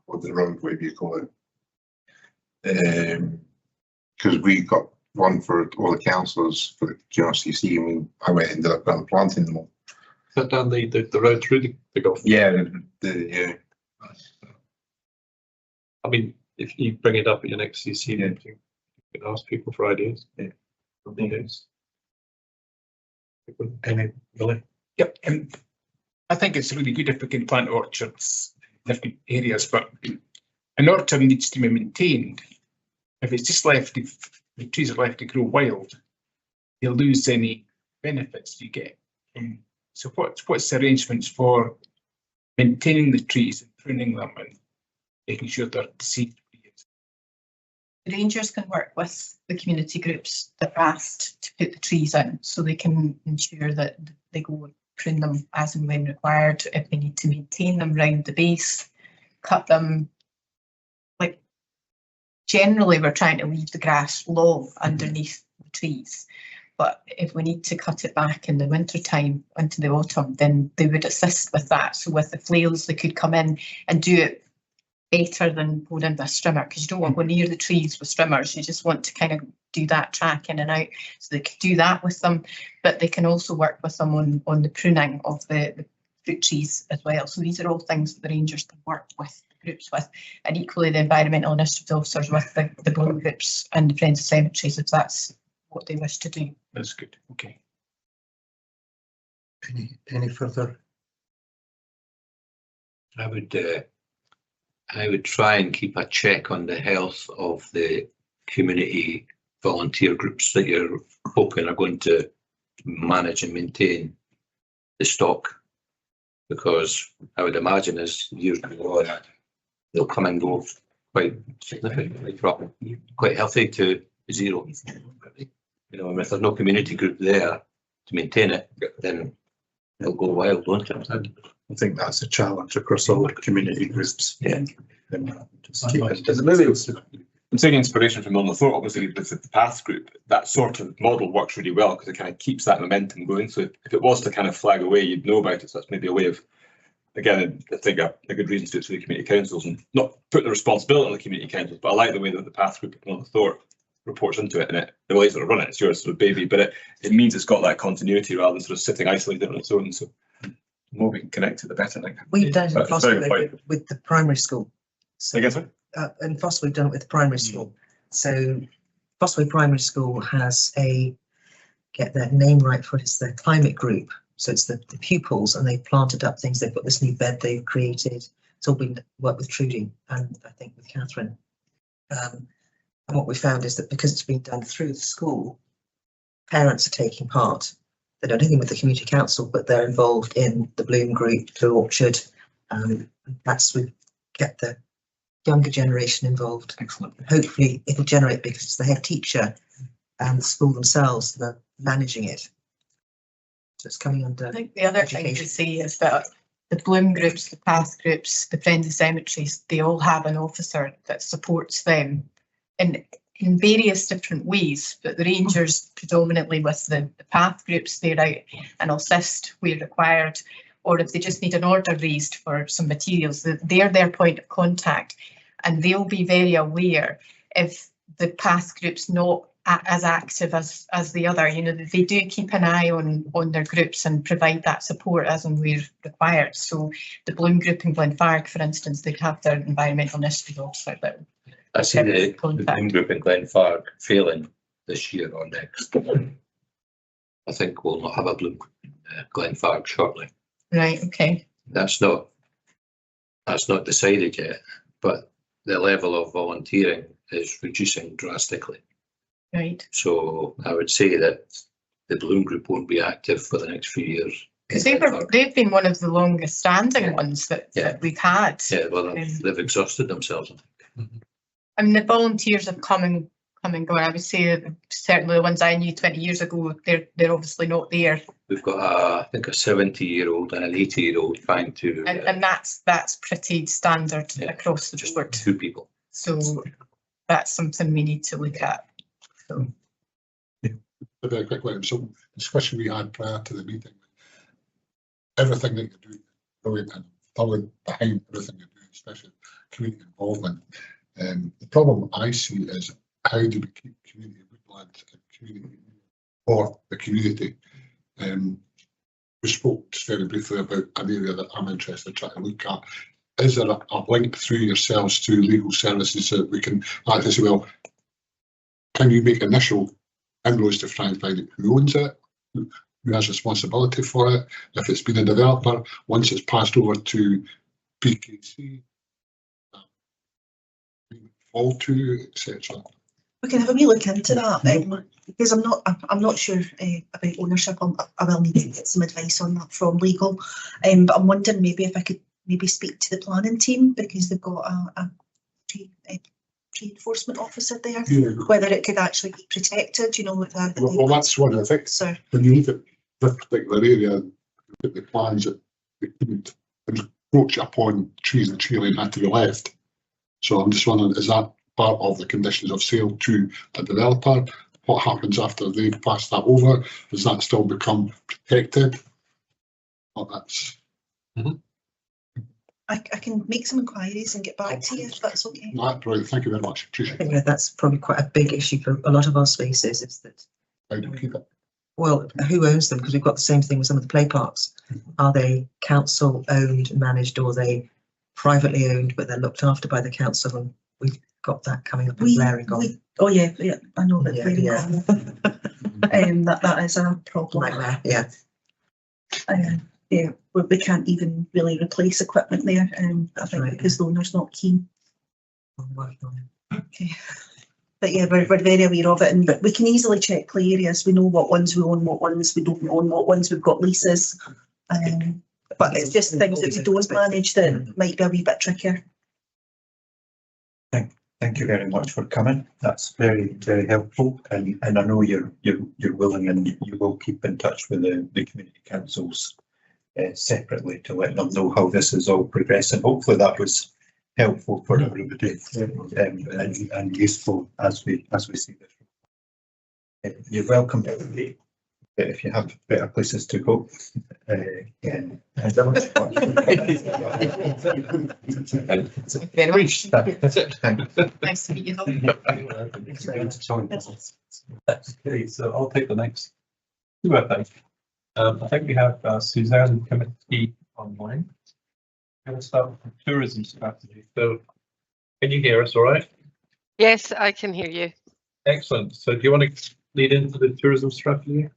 road, whatever you call it. Because we got one for all the councillors for the GRCC, and I ended up planting them all. Is that down the road through the golf? Yeah, I mean, if you bring it up at your next CC meeting, you can ask people for ideas. Yeah. Any really? Yep. I think it's really good if we can plant orchards in different areas, but an orchard needs to be maintained. If it's just left, if the trees are left to grow wild, you'll lose any benefits you get. So what's the arrangements for maintaining the trees and pruning them and making sure they're seed free? The rangers can work with the community groups that are asked to put the trees in, so they can ensure that they go and prune them as and when required. If they need to maintain them round the base, cut them. Like, generally we're trying to leave the grass long underneath the trees, but if we need to cut it back in the winter time into the autumn, then they would assist with that. So with the flails, they could come in and do it better than going in with a strimmer, because you don't want to go near the trees with strimmers. You just want to kind of do that track in and out. So they could do that with them, but they can also work with them on the pruning of the fruit trees as well. So these are all things that the rangers can work with the groups with, and equally the environmental initiative officers with the bloom groups and the Friends of Cemeteries, if that's what they wish to do. That's good. Okay. Any further? I would try and keep a check on the health of the community volunteer groups that you're hoping are going to manage and maintain the stock, because I would imagine as years go on, they'll come and go quite significantly from quite healthy to 0. You know, and if there's no community group there to maintain it, then it'll go wild, won't it? I think that's a challenge across all the community groups. Yeah. Just keep it. There's maybe I'm taking inspiration from on the thought, obviously with the path group, that sort of model works really well because it kind of keeps that momentum going. So if it was to kind of flag away, you'd know about it. So that's maybe a way of, again, I think a good reason to do it through the community councils and not put the responsibility on the community councils, but I like the way that the path group on the thought reports into it, and it the way sort of run it, it's your sort of baby, but it means it's got that continuity rather than sort of sitting isolated on its own. So the more we can connect it, the better, I think. We've done it in That's a Foster very good point. with the primary school. So, I guess so. in Foster, we've done it with the primary school. So Foster Primary School has get their name right for it, it's the climate group. So it's the pupils, and they've planted up things. They've got this new bed they've created. It's all been worked with Trudy and I think with Catherine. And what we found is that because it's been done through the school, parents are taking part. They don't do anything with the community council, but they're involved in the Bloom group, the Orchard. That's we get the younger generation involved. Excellent. Hopefully it'll generate, because it's the head teacher and the school themselves that are managing it. So it's coming under. I think the other thing to education. see is that the Bloom groups, the Path groups, the Friendly Cemeteries, they all have an officer that supports them in various different ways, but the Rangers predominantly with the Path groups, they're out and assist where required, or if they just need an order raised for some materials, they're their point of contact, and they'll be very aware if the Path group's not as active as the other. You know, they do keep an eye on their groups and provide that support as and where required. So the Bloom group in Glenfarg, for instance, they have their environmental initiative officer that I see the Bloom group in Glenfarg failing this year or next. I think we'll not have a Bloom Glenfarg shortly. Right, okay. That's not decided yet, but the level of volunteering is reducing drastically. Right. So I would say that the Bloom group won't be active for the next few years. Because they've been one of the longest standing ones that we've had. Yeah, well, they've exhausted themselves. I mean, the volunteers have come and gone. I would say certainly the ones I knew 20 years ago, they're obviously not there. We've got I think a 70-year-old and an 80-year-old trying to. And that's pretty standard across the board. 2 people. So that's something we need to look at. So. A very quick one. So discussion we had prior to the meeting, everything that you do, brilliant and thoroughly behind everything you do, especially community involvement. The problem I see is how do we keep community woodland and community for the community? We spoke just very briefly about an area that I'm interested in trying to look at. Is there a link through yourselves to legal services so that we can actually say, well, can you make initial inroads to try and find out who owns it, who has responsibility for it, if it's been a developer, once it's passed over to PKC, fall to, etc. We can have a wee look into that, because I'm not sure about ownership. I will need to get some advice on that from legal, but I'm wondering maybe if I could maybe speak to the planning team, because they've got a tree enforcement officer there, whether it could actually be protected, you know. Well, that's one of the things. So when you look at this particular area, look at the plans that they couldn't encroach upon trees and tree line had to be left. So I'm just wondering, is that part of the conditions of sale to a developer? What happens after they pass that over? Does that still become protected? Well, that's. I can make some inquiries and get back to you if that's okay. That's right. Thank you very much. Appreciate I think that's probably quite a big issue for a lot of our spaces, is that. How do we keep it? Well, who owns them? Because we've got the same thing with some of the play parks. Are they council owned, managed, or are they privately owned, but they're looked after by the council? And we've got that coming up in Blaring on. Oh yeah, I know that. Yeah. That is a problem. Nightmare, yeah. Yeah, we can't even really replace equipment there. I think because the owner's not keen. I'm working on it. Okay. But yeah, we're very aware of it, but we can easily check clay areas. We know what ones we own, what ones we don't own, what ones we've got leases. But it's just things that we don't manage that might be a wee bit trickier. I think Thank you very much for coming. That's very, very helpful. And I know you're willing and you will keep in touch with the community councils separately to let them know how this is all progressing. Hopefully that was helpful for everybody and useful as we see this. You're welcome everybody. If you have better places to go. That's it. Nice to meet you. That's great. So I'll take the next two, I think. I think we have Suzanne Committee online. I'm going to start with the tourism strategy. So can you hear us all right? Yes, I can hear you. Excellent. So do you want to lead into the tourism strategy?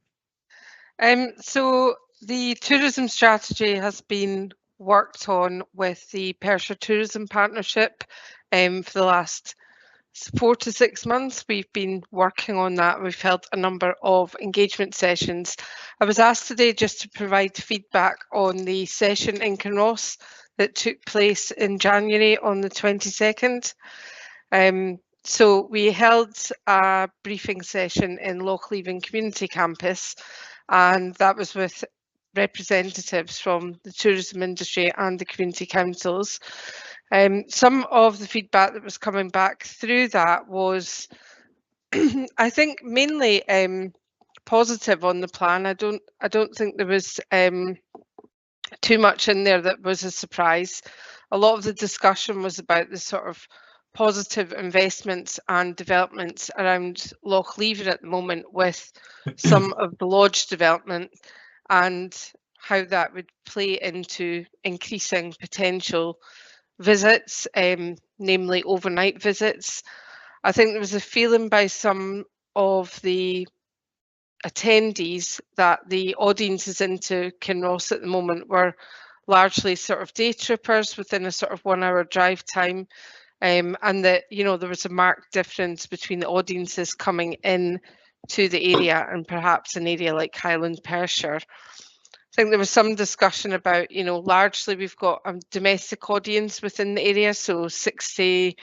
So the tourism strategy has been worked on with the Perthshire Tourism Partnership for the last 4 to 6 months. We've been working on that. We've held a number of engagement sessions. I was asked today just to provide feedback on the session in Kinross that took place in January on the 22nd. So we held a briefing session in Lochleven Community Campus, and that was with representatives from the tourism industry and the community councils. Some of the feedback that was coming back through that was, I think, mainly positive on the plan. I don't think there was too much in there that was a surprise. A lot of the discussion was about the sort of positive investments and developments around Lochleven at the moment with some of the lodge development and how that would play into increasing potential visits, namely overnight visits. I think there was a feeling by some of the attendees that the audiences into Kinross at the moment were largely sort of day trippers within a sort of 1 hour drive time. And that, you know, there was a marked difference between the audiences coming in to the area and perhaps an area like Highland Perthshire. I think there was some discussion about, you know, largely we've got a domestic audience within the area, so 68%,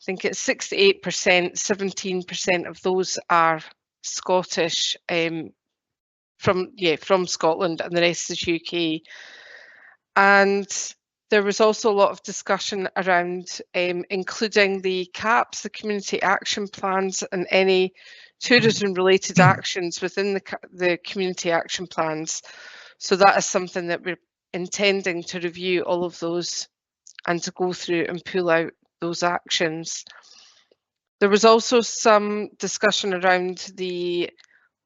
17% of those are Scottish, from Scotland, and the rest is UK. And there was also a lot of discussion around including the CAPs, the community action plans, and any tourism related actions within the community action plans. So that is something that we're intending to review all of those and to go through and pull out those actions. There was also some discussion around the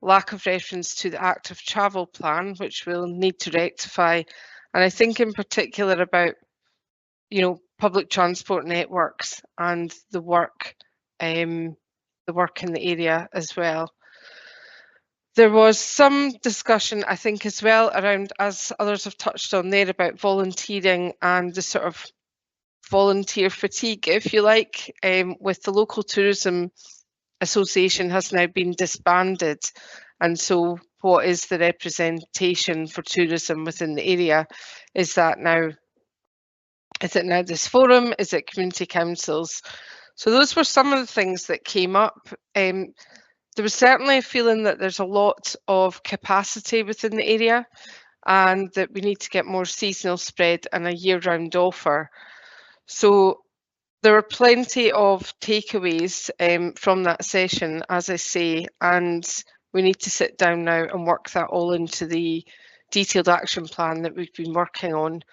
lack of reference to the active travel plan, which we'll need to rectify. And I think in particular about, you know, public transport networks and the work in the area as well. There was some discussion, I think, as well around, as others have touched on there, about volunteering and the sort of volunteer fatigue, if you like, with the local tourism association has now been disbanded. And so what is the representation for tourism within the area? Is it now this forum? Is it community councils? So those were some of the things that came up. There was certainly a feeling that there's a lot of capacity within the area and that we need to get more seasonal spread and a year-round offer. So there were plenty of takeaways from that session, as I say, and we need to sit down now and work that all into the detailed action plan that we've been working on.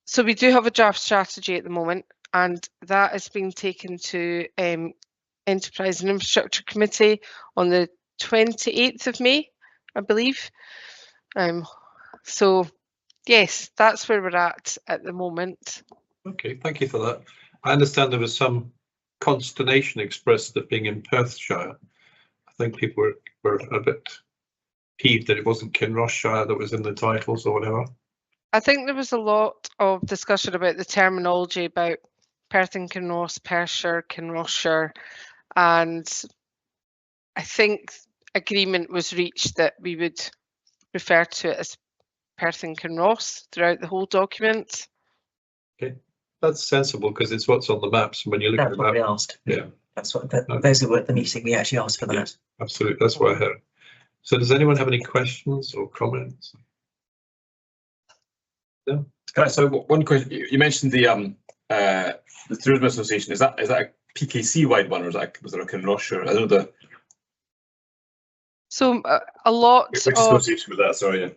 So we do have a draft strategy at the moment, and that is being taken to Enterprise and Infrastructure Committee on the 28th of May, I believe. So yes, that's where we're at the moment. Okay, thank you for that. I understand there was some consternation expressed at being in Perthshire. I think people were a bit peeved that it wasn't Kinross-shire that was in the titles or whatever. I think there was a lot of discussion about the terminology about Perth and Kinross, Perthshire, Kinross-shire, and I think agreement was reached that we would refer to it as Perth and Kinross throughout the whole document. Okay, that's sensible because it's what's on the maps. When you look at That's the what we map, asked. yeah, That's what those who were at the meeting, we actually asked for that. absolutely. That's what I heard. So does anyone have any questions or comments? No. So one question, you mentioned the Tourism Association. Is that a PKC wide one, or was there a Kinross-shire? I don't know So a lot which of association was that? Sorry.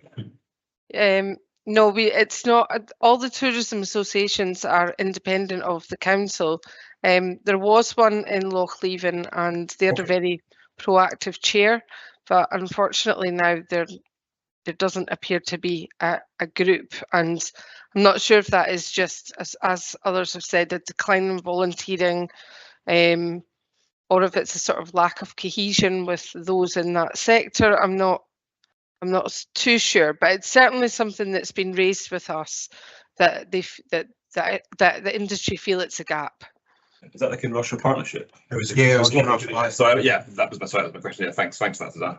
Yeah. no, it's not. All the tourism associations are independent of the council. There was one in Lochleven, and they had a very proactive chair, but unfortunately now there doesn't appear to be a group, and I'm not sure if that is just, as others have said, a decline in volunteering, or if it's a sort of lack of cohesion with those in that sector. I'm not too sure, but it's certainly something that's been raised with us, that that the industry feel it's a gap. Is that the Kinross-shire partnership? It was Kinross-shire. Sorry, yeah, that was my question. Yeah, thanks for that, Suzanne.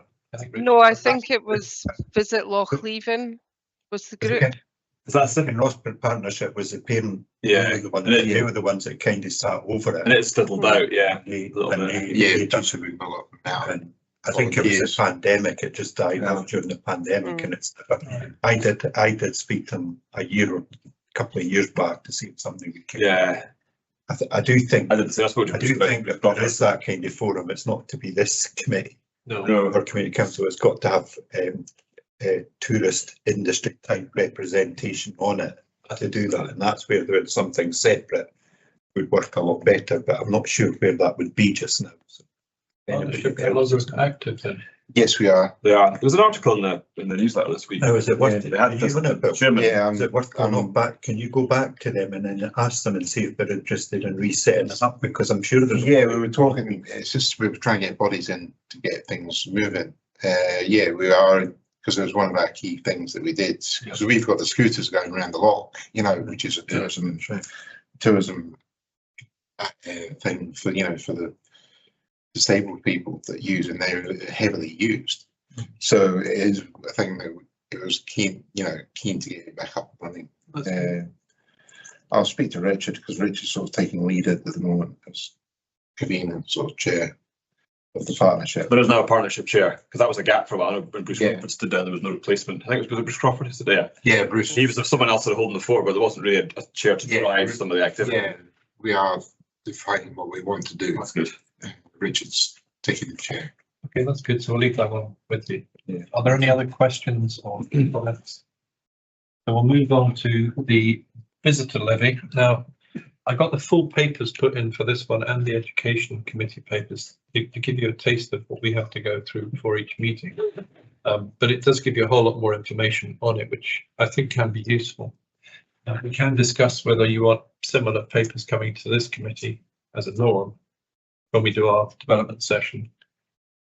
No, I think it was Visit Lochleven was the group. Is that a second? Kinross partnership was the parent. Yeah, They were the ones that kind of sat over it. and it's fiddled out. Yeah, That's a big lot now. And I think it was the pandemic. It just died off during the pandemic, and it's. I did speak to them a couple of years back to see if something would come. Yeah. I do think. I do think that there is that kind of forum. It's not to be this committee. No. Or community council. It's got to have tourist industry type representation on it to do that, and that's where there is something separate would work a lot better. But I'm not sure where that would be just now. So, active then. Yes, we are. They are. There was an article in the newsletter this week. Now, is it worth They had this, is it worth going on back? Can you go back to them and then ask them and see if they're interested in resetting it up? Because I'm sure there's. Yeah, we were talking. It's just we were trying to get bodies in to get things moving. Yeah, we are, because it was one of our key things that we did. Because we've got the scooters going around the loch, which is a tourism thing for for the disabled people that use, and they're heavily used. So it is a thing that it was keen to get it back up and running. I'll speak to Richard, because Richard's sort of taking lead at the moment as convener, sort of chair of the partnership. There is now a partnership chair, because that was a gap for a while. When Bruce Crawford stood down, there was no replacement. I think it was Bruce Crawford today. Yeah, Bruce. He was someone else that was holding the fort, but there wasn't really a chair to drive some of the activity. Yeah, we are defining what we want to do. That's good. Richard's taking the chair. Okay, that's good. So we'll leave that one with you. Yeah. Are there any other questions or comments? So we'll move on to the visitor levy. Now, I got the full papers put in for this one and the education committee papers to give you a taste of what we have to go through before each meeting. But it does give you a whole lot more information on it, which I think can be useful. We can discuss whether you want similar papers coming to this committee as a norm when we do our development session,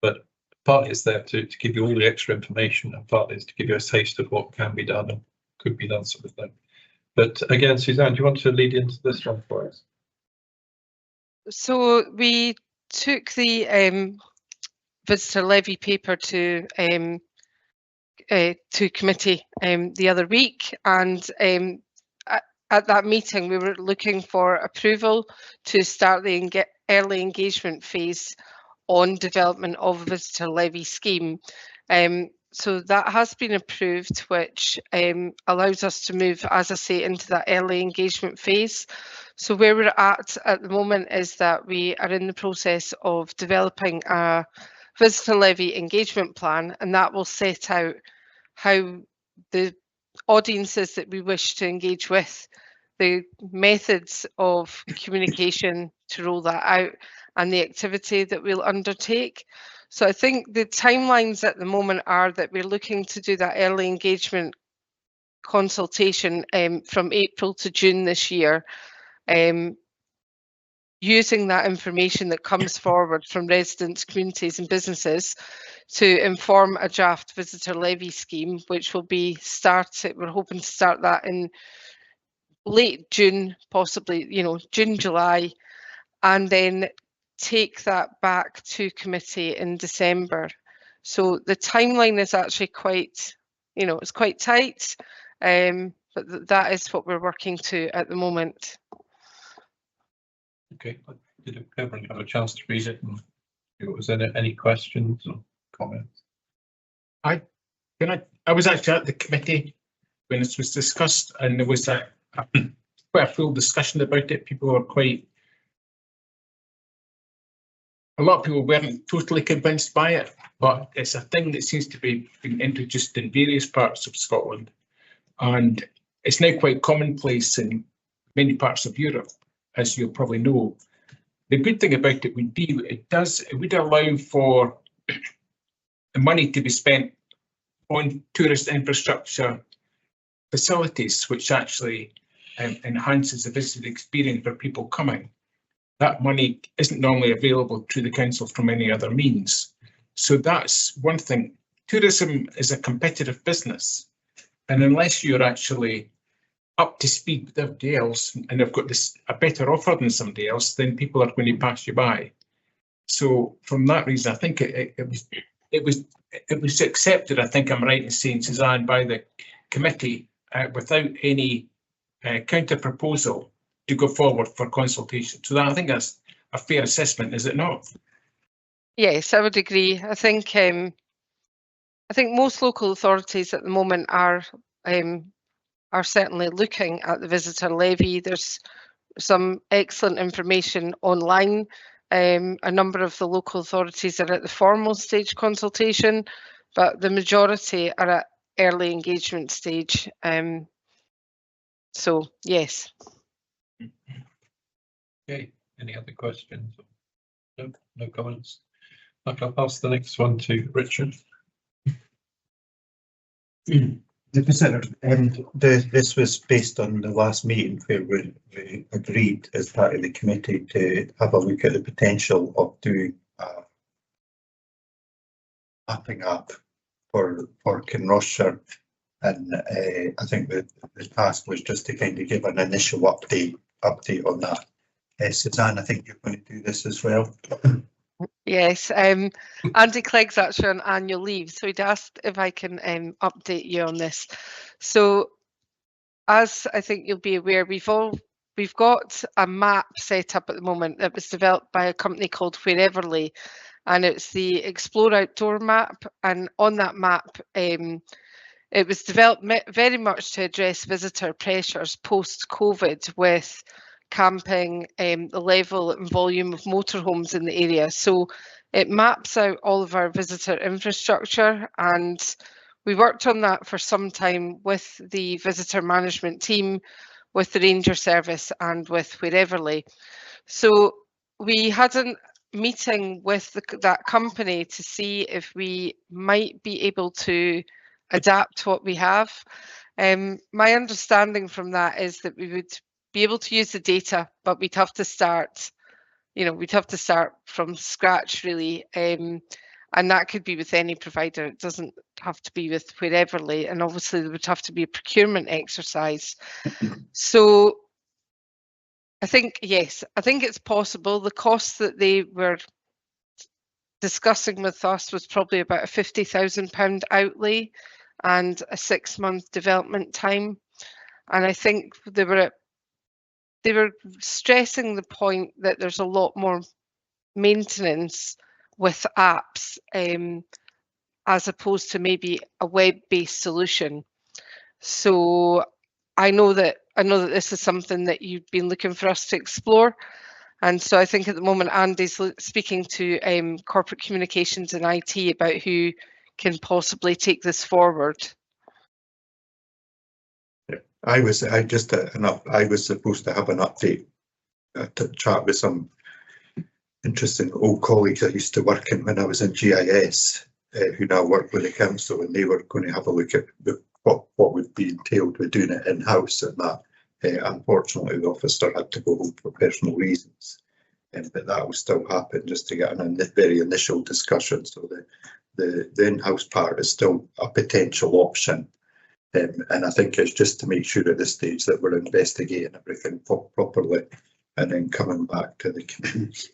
but partly it's there to give you all the extra information, and partly is to give you a taste of what can be done and could be done sort of thing. But again, Suzanne, do you want to lead into this one for us? So we took the visitor levy paper to committee the other week, and at that meeting we were looking for approval to start the early engagement phase on development of a visitor levy scheme. So that has been approved, which allows us to move, as I say, into that early engagement phase. So where we're at the moment is that we are in the process of developing a visitor levy engagement plan, and that will set out how the audiences that we wish to engage with, the methods of communication to roll that out, and the activity that we'll undertake. So I think the timelines at the moment are that we're looking to do that early engagement consultation from April to June this year, using that information that comes forward from residents, communities and businesses to inform a draft visitor levy scheme, which will be we're hoping to start that in late June, possibly, June, July, and then take that back to committee in December. So the timeline is actually quite, it's quite tight, but that is what we're working to at the moment. Okay, did everyone have a chance to read it? And was there any questions or comments? I was actually at the committee when this was discussed, and there was quite a full discussion about it. People were a lot of people weren't totally convinced by it, but it's a thing that seems to be being introduced in various parts of Scotland, and it's now quite commonplace in many parts of Europe, as you'll probably know. The good thing about it would be it would allow for the money to be spent on tourist infrastructure facilities, which actually enhances the visitor experience for people coming. That money isn't normally available to the council from any other means. So that's one thing. Tourism is a competitive business, and unless you're actually up to speed with everybody else and have got a better offer than somebody else, then people are going to pass you by. So from that reason, I think it was accepted. I think I'm right in saying, Suzanne, by the committee without any counter proposal to go forward for consultation. So I think that's a fair assessment, is it not? Yes, I would agree. I think most local authorities at the moment are certainly looking at the visitor levy. There's some excellent information online. A number of the local authorities are at the formal stage consultation, but the majority are at early engagement stage. So yes. Okay, any other questions? No comments. Okay, I'll pass the next one to Richard. This was based on the last meeting where we agreed as part of the committee to have a look at the potential of doing mapping up for Kinross-shire, and I think the task was just to kind of give an initial update on that. Suzanne, I think you're going to do this as well. Yes, Andy Clegg's actually on annual leave, so he'd asked if I can update you on this. So, as I think you'll be aware, we've got a map set up at the moment that was developed by a company called Whereverly, and it's the Explore Outdoor map. And on that map, it was developed very much to address visitor pressures post-COVID with camping, the level and volume of motorhomes in the area. So it maps out all of our visitor infrastructure, and we worked on that for some time with the visitor management team, with the Ranger Service and with Whereverly. So we had a meeting with that company to see if we might be able to adapt what we have. My understanding from that is that we would be able to use the data, but we'd have to start, we'd have to start from scratch really. And that could be with any provider. It doesn't have to be with Whereverly. And obviously there would have to be a procurement exercise. So I think, yes, I think it's possible. The cost that they were discussing with us was probably about a £50,000 outlay and a 6-month development time. And I think they were stressing the point that there's a lot more maintenance with apps as opposed to maybe a web-based solution. So I know that this is something that you've been looking for us to explore. And so I think at the moment Andy's speaking to corporate communications and IT about who can possibly take this forward. I was supposed to have an update to chat with some interesting old colleagues I used to work in when I was in GIS, who now work with the council, and they were going to have a look at what would be entailed with doing it in-house, and that unfortunately the officer had to go home for personal reasons, but that will still happen, just to get a very initial discussion. So the in-house part is still a potential option. And I think it's just to make sure at this stage that we're investigating everything properly, and then coming back to the community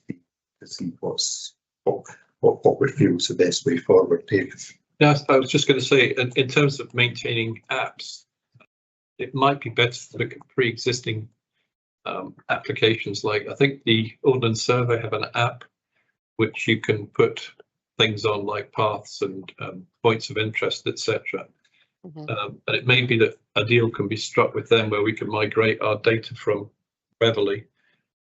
to see what we feel is the best way forward. Dave. Yes, I was just going to say, in terms of maintaining apps, it might be better to look at pre-existing applications like, I think the Ordnance Survey have an app which you can put things on like paths and points of interest, etc. And it may be that a deal can be struck with them where we can migrate our data from Beverley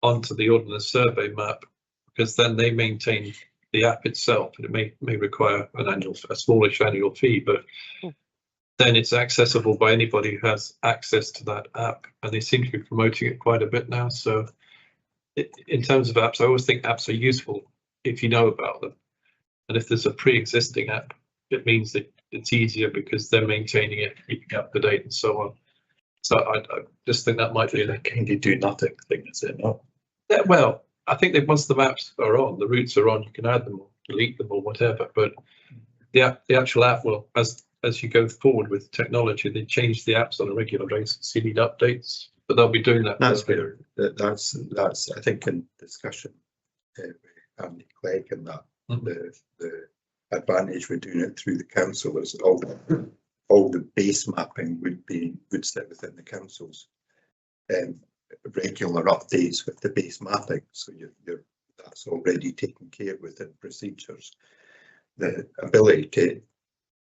onto the Ordnance Survey map, because then they maintain the app itself, and it may require a smallish annual fee, but then it's accessible by anybody who has access to that app, and they seem to be promoting it quite a bit now. So in terms of apps, I always think apps are useful if you know about them, and if there's a pre-existing app, it means that it's easier because they're maintaining it, keeping up to date and so on. So I just think that might be a kind of do nothing thing, is it not? Yeah, well, I think that once the maps are on, the routes are on, you can add them or delete them or whatever, but the actual app will, as you go forward with technology, they change the apps on a regular basis. You need updates, but they'll be doing that. That's fair. That's I think in discussion with Andy Clegg and that the advantage with doing it through the council is all the base mapping would sit within the council's regular updates with the base mapping. So that's already taken care of within procedures. The ability to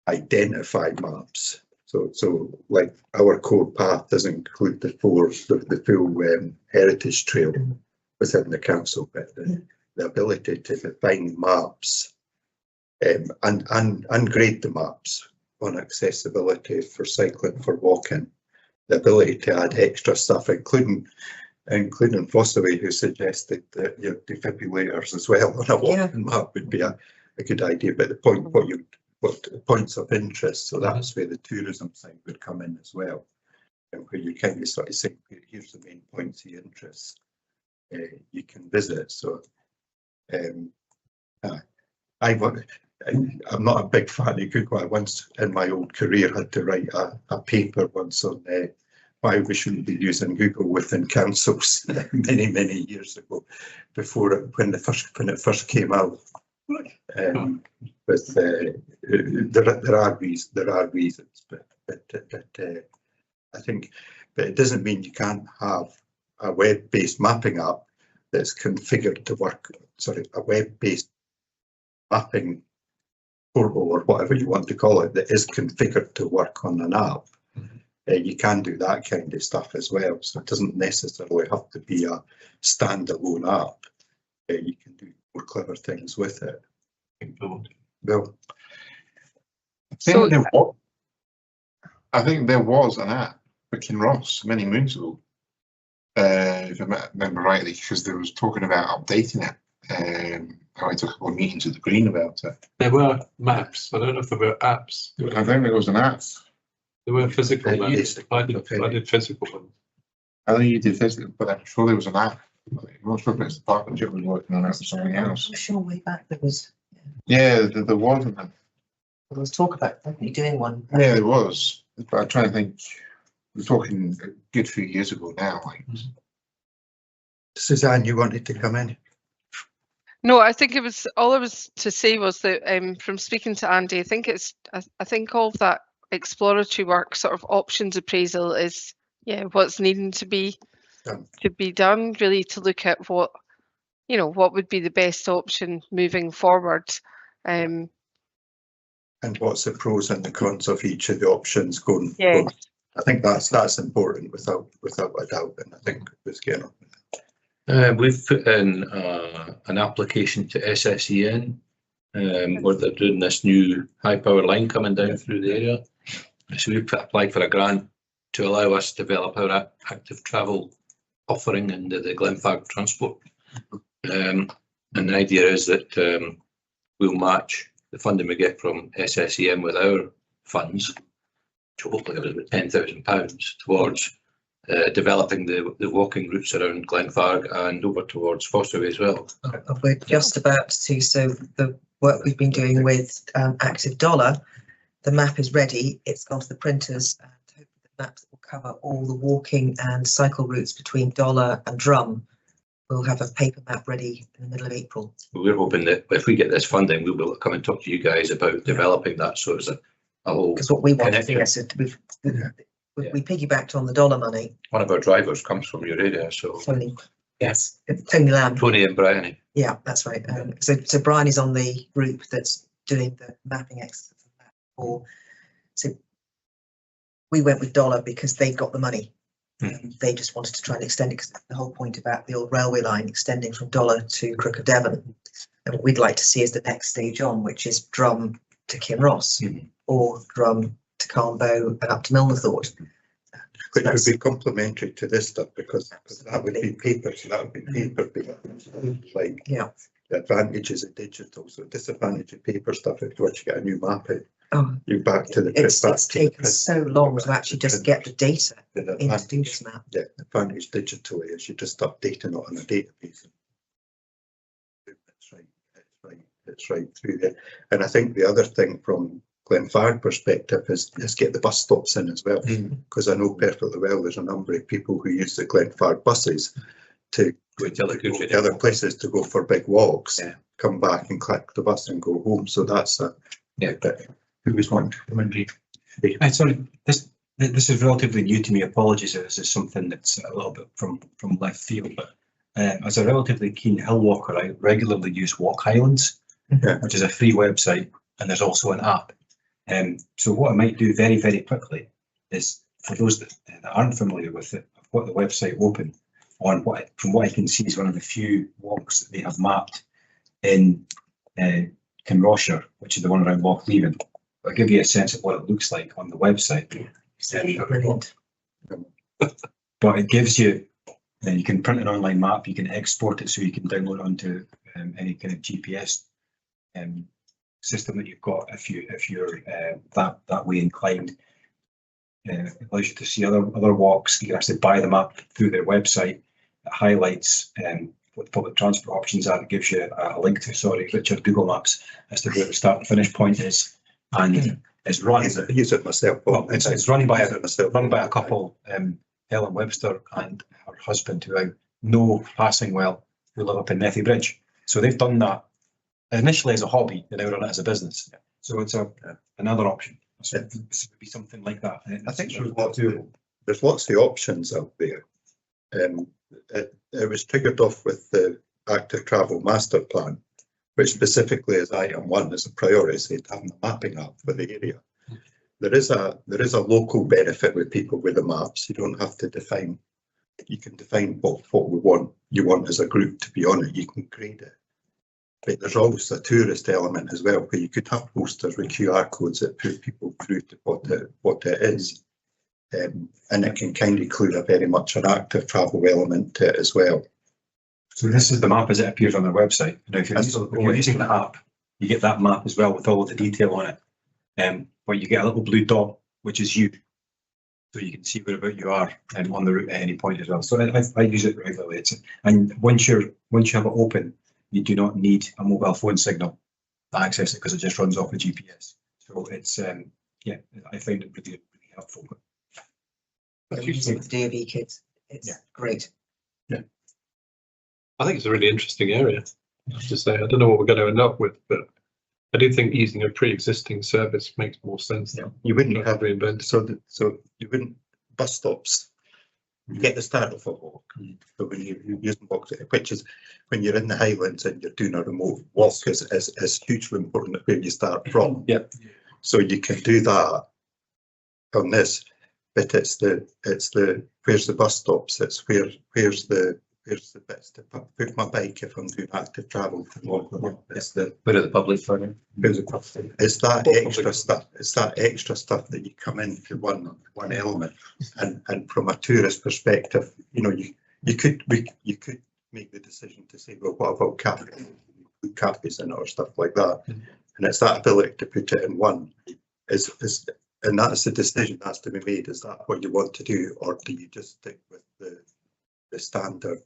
identify maps. So like our core path doesn't include the full heritage trail within the council, but the ability to define maps and grade the maps on accessibility for cycling, for walking, the ability to add extra stuff, including Fossaway, who suggested that defibrillators as well on a walking map would be a good idea. But the point, what points of interest, so that's where the tourism side would come in as well, and where you kind of sort of say, here's the main points of interest you can visit. So I'm not a big fan of Google. I once in my old career had to write a paper once on why we shouldn't be using Google within councils many years ago, when it first came out. But there are reasons, but I think, but it doesn't mean you can't have a web-based mapping app that's configured to work. Sorry, a web-based mapping portal or whatever you want to call it that is configured to work on an app. You can do that kind of stuff as well. So it doesn't necessarily have to be a standalone app. You can do more clever things with it. Bill. I think there was an app for Kinross many moons ago, if I remember rightly, because there was talking about updating it. I took a couple of meetings with the Green about it. There were maps. I don't know if there were apps. I think there was an app. There were physical maps. I did physical ones. I think you did physical, but I'm sure there was an app. I'm not sure if it's the partnership was working on it or something else. I'm sure way back there was. Yeah, there wasn't. There was talk about definitely doing one. Yeah, there was. But I'm trying to think. We're talking a good few years ago now. Like. Suzanne, you wanted to come in? No, I think it was all I was to say was that from speaking to Andy, I think all of that exploratory work, sort of options appraisal, is what's needing to be done, really, to look at what would be the best option moving forward. And what's the pros and the cons of each of the options going? Yeah. I think that's important without a doubt, and I think it's getting on. We've put in an application to SSEN where they're doing this new high power line coming down through the area. So we've applied for a grant to allow us to develop our active travel offering into the Glenfarg transport. And the idea is that we'll match the funding we get from SSEN with our funds, which will hopefully give us about £10,000 towards developing the walking routes around Glenfarg and over towards Fosterway as well. We're just about to, so the work we've been doing with Active Dollar, the map is ready, it's gone to the printers, and hopefully the maps will cover all the walking and cycle routes between Dollar and Drum. We'll have a paper map ready in the middle of April. We're hoping that if we get this funding, we will come and talk to you guys about developing that, so it's a whole. Because what we want to do is we piggybacked on the dollar money. One of our drivers comes from your area, so Tony, yes, Tony Lamb. Tony and Bryony. Yeah, that's right. So Brian is on the group that's doing the mapping exercise. So we went with dollar because they got the money. They just wanted to try and extend it, because the whole point about the old railway line extending from Dollar to Crook of Devon, and what we'd like to see is the next stage on, which is Drum to Kinross, or Drum to Carnbow and up to Milnathort. Which would be complementary to this stuff, because that would be paper, so that would be paper. Like, yeah, the advantages of digital, so disadvantage of paper stuff, if you want to get a new map out, you're back to the. It's taken so long to actually just get the data into do this map. Yeah, the advantage digitally is you just updating it on a database. It's right through there. And I think the other thing from Glenfarne perspective is get the bus stops in as well, because I know perfectly well there's a number of people who use the Glenfarne buses to go to other places to go for big walks, come back and collect the bus and go home. So that's a who was one. Sorry, this is relatively new to me. Apologies if this is something that's a little bit from left field, but as a relatively keen hill walker, I regularly use Walk Highlands, which is a free website, and there's also an app. So what I might do very, very quickly is, for those that aren't familiar with it, I've got the website open on from what I can see is one of the few walks that they have mapped in Kinross-shire, which is the one around Loch Leven. I'll give you a sense of what it looks like on the website. Brilliant. But it gives you, you can print an online map, you can export it so you can download it onto any kind of GPS system that you've got if you're that way inclined. It allows you to see other walks. You can actually buy the map through their website. It highlights what the public transport options are. It gives you a link to, Richard, Google Maps as to where the start and finish point is. And it's run. I use it myself. Well, it's run by a couple, Helen Webster and her husband, who I know passing well, who live up in Nethy Bridge. So they've done that initially as a hobby, they now run it as a business. So it's another option. So it would be something like that. I think there's lots of options out there. It was triggered off with the Active Travel Master Plan, which specifically is item 1 as a priority, having a mapping up for the area. There is a local benefit with people with the maps. You don't have to define. You can define what you want as a group to be on it. You can create it. But there's always a tourist element as well, where you could have posters with QR codes that put people through to what it is. And it can kind of include a very much an active travel element to it as well. So this is the map as it appears on their website. Now, if you're using the app, you get that map as well with all of the detail on it. But you get a little blue dot, which is you. So you can see whereabout you are on the route at any point as well. So I use it regularly. And once you have it open, you do not need a mobile phone signal to access it, because it just runs off the GPS. So it's I find it really, really helpful. Using it with DAV kids, it's great. Yeah, I think it's a really interesting area. I have to say, I don't know what we're going to end up with, but I do think using a pre-existing service makes more sense. Yeah, you wouldn't have reinvented. So you wouldn't bus stops. You get the start of a walk, but when you're using walks, which is when you're in the Highlands and you're doing a remote walk, is hugely important where you start from. Yeah. So you can do that on this, but it's the where's the bus stops? It's where's the bits to put my bike if I'm doing active travel. It's where are the public for? It's that extra stuff. It's that extra stuff that you come into one element, and from a tourist perspective, you could make the decision to say, well, what about cafes in it or stuff like that, and it's that ability to put it in one and that's the decision that's to be made. Is that what you want to do, or do you just stick with the standard,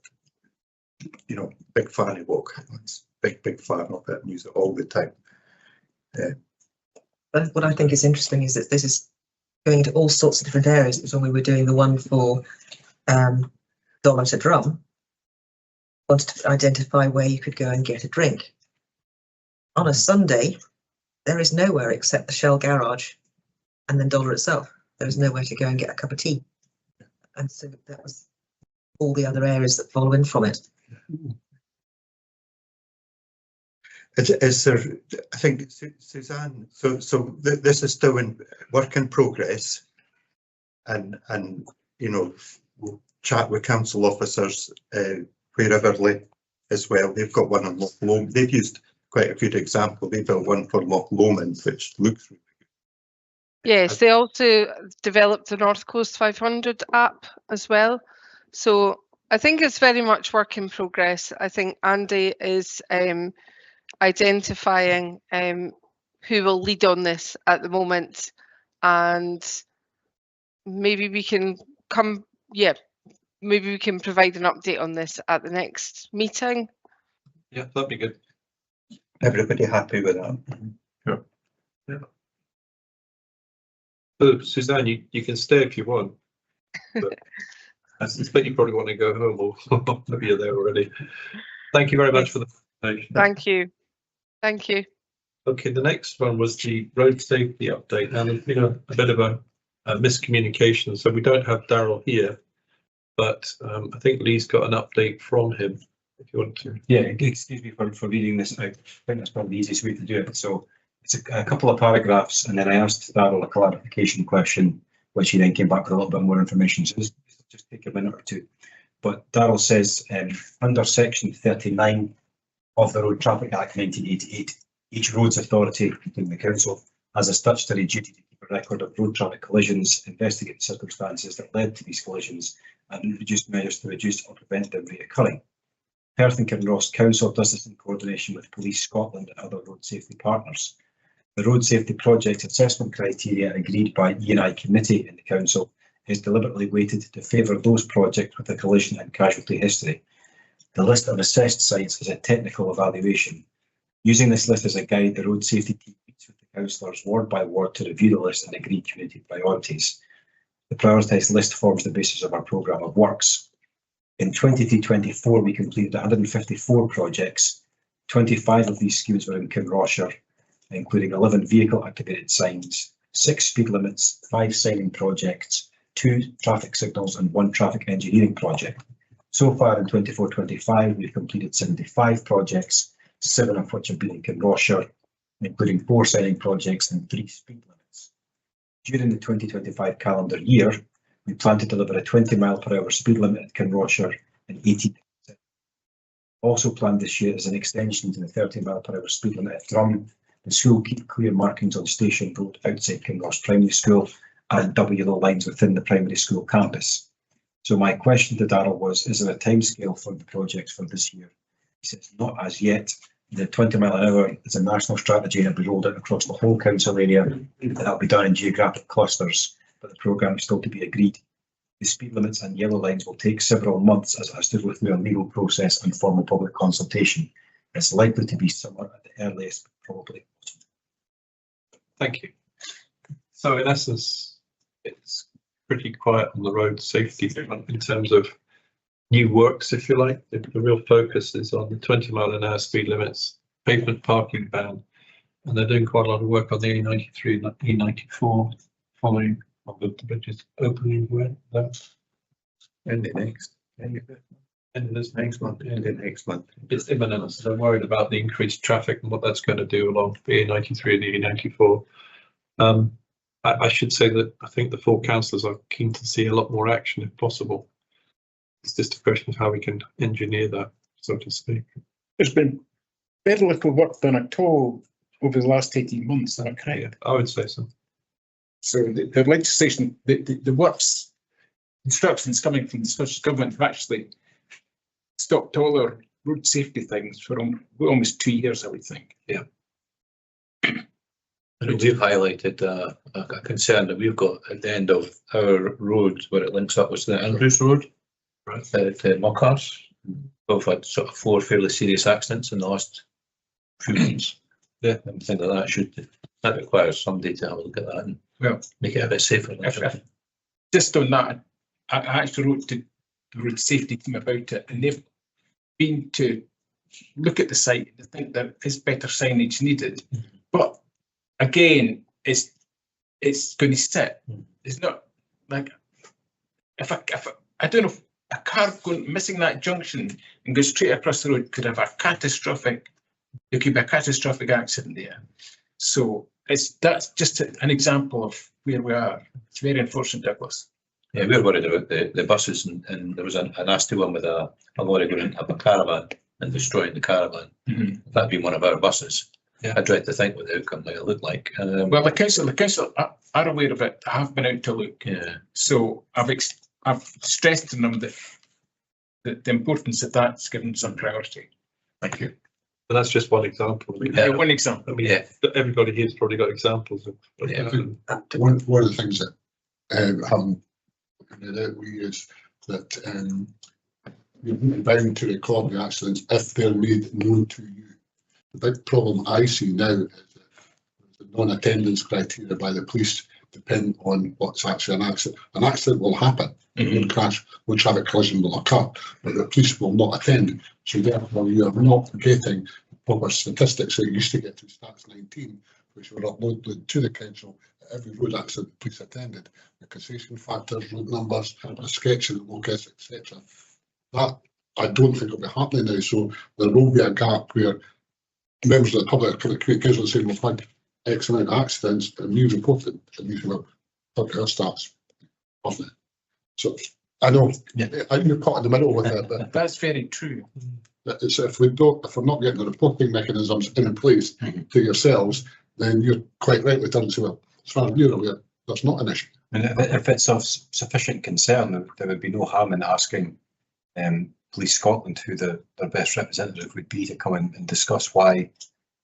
big fan of Walk Highlands, big fan of it and use it all the time? But what I think is interesting is that this is going into all sorts of different areas. Because when we were doing the one for Dollar to Drum, wanted to identify where you could go and get a drink. On a Sunday, there is nowhere except the Shell garage and then Dollar itself. there was nowhere to go and get a cup of tea. And so that was all the other areas that follow in from it. Is there, I think, Suzanne, so this is still in work in progress, and you know, we'll chat with council officers wherever as well. They've got one on Loch Lomond. They've used quite a good example. They built one for Loch Lomond, which looks really good. Yes, they also developed the North Coast 500 app as well. So I think it's very much work in progress. I think Andy is identifying who will lead on this at the moment, and maybe we can maybe we can provide an update on this at the next meeting. Yeah, that'd be good. Everybody happy with that? Sure. Yeah. So Suzanne, you can stay if you want. But I suspect you probably want to go home, or maybe you're there already. Thank you very much for the presentation. Thank you. Thank you. Okay, the next one was the road safety update. Now there's been a bit of a miscommunication, so we don't have Daryl here, but I think Lee's got an update from him. If you want to. Yeah, excuse me for reading this out. I think that's probably the easiest way to do it. So it's a couple of paragraphs, and then I asked Daryl a clarification question, which he then came back with a little bit more information. So just take a minute or two. But Daryl says under section 39 of the Road Traffic Act 1988, each roads authority, including the council, has a statutory duty to keep a record of road traffic collisions, investigate the circumstances that led to these collisions, and introduce measures to reduce or prevent them reoccurring. Perth and Kinross Council does this in coordination with Police Scotland and other road safety partners. The road safety project assessment criteria agreed by E&I committee in the council is deliberately weighted to favour those projects with a collision and casualty history. The list of assessed sites is a technical evaluation. Using this list as a guide, the road safety team meets with the councillors ward by ward to review the list and agree community priorities. The prioritised list forms the basis of our programme of works. In 23-24, we completed 154 projects. 25 of these schemes were in Kinross-shire, including 11 vehicle activated signs, 6 speed limits, 5 signing projects, 2 traffic signals and 1 traffic engineering project. So far in 24-25, we've completed 75 projects, 7 of which have been in Kinross-shire, including 4 signing projects and 3 speed limits. During the 2025 calendar year, we plan to deliver a 20-mile-per-hour speed limit at Kinross-shire and 80. Also planned this year is an extension to the 30-mile-per-hour speed limit at Drum, the school keep clear markings on Station Road outside Kinross Primary School, and double yellow lines within the primary school campus. So my question to Daryl was, is there a timescale for the projects for this year? He says not as yet. The 20 mile an hour is a national strategy and it'll be rolled out across the whole council area, and that'll be done in geographic clusters, but the programme is still to be agreed. The speed limits and yellow lines will take several months as it has to go through a legal process and formal public consultation. It's likely to be summer at the earliest, probably. Thank you. So in essence, it's pretty quiet on the road safety front in terms of new works, if you like. The real focus is on the 20 mile an hour speed limits, pavement parking ban, and they're doing quite a lot of work on the A93 and A94 following on the bridges opening where that's And the next. end of this next month. And the next month. It's imminent, so I'm worried about the increased traffic and what that's going to do along the A93 and the A94. I should say that I think the 4 councillors are keen to see a lot more action if possible. It's just a question of how we can engineer that, so to speak. There's been very little work done at all over the last 18 months, is that correct? Yeah, I would say so. So the legislation, the works instructions coming from the Scottish Government have actually stopped all our road safety things for almost 2 years, I would think. Yeah. And we've highlighted a concern that we've got at the end of our road where it links up with the Andrews Road, right, to Muckars. We've had sort of 4 fairly serious accidents in the last few months. Yeah, and things like that requires somebody to have a look at that and make it a bit safer. Just on that, I actually wrote to the road safety team about it, and they've been to look at the site and think there is better signage needed. But again, it's going to sit There's not like if I don't know if a car going missing that junction and goes straight across the road could have a catastrophic. There could be a catastrophic accident there. So that's just an example of where we are. It's very unfortunate, Douglas. Yeah, we're worried about the buses, and there was a nasty one with a lorry going into a caravan and destroying the caravan. Mm-hmm. If that'd been one of our buses, yeah. I dread to think what the outcome might look like. Well, the council are aware of it. I have been out to look. Yeah. So I've stressed to them that the importance of that's given some priority. Thank you. But that's just one example. One example. I mean, everybody here's probably got examples of. One of the things that having we is that you're bound to record the accidents if they're made known to you. The big problem I see now is that the non-attendance criteria by the police depend on what's actually an accident. An accident will happen, one crash, one traffic collision will occur, but the police will not attend. So therefore you are not getting proper statistics that you used to get to Stats 19, which were uploaded to the council. Every road accident the police attended, the causation factors, road numbers, a sketch of the locus, etc. That I don't think will be happening now. So there will be a gap where members of the public council saying we've had X amount of accidents and we reported and we will public health stats of it. So I know you're caught in the middle with it, but that's very true. It's, if we're not getting the reporting mechanisms in place to yourselves, then you're quite rightly turning to, well, as far as you're aware, that's not an issue. And if it's of sufficient concern, there would be no harm in asking Police Scotland who their best representative would be to come and discuss why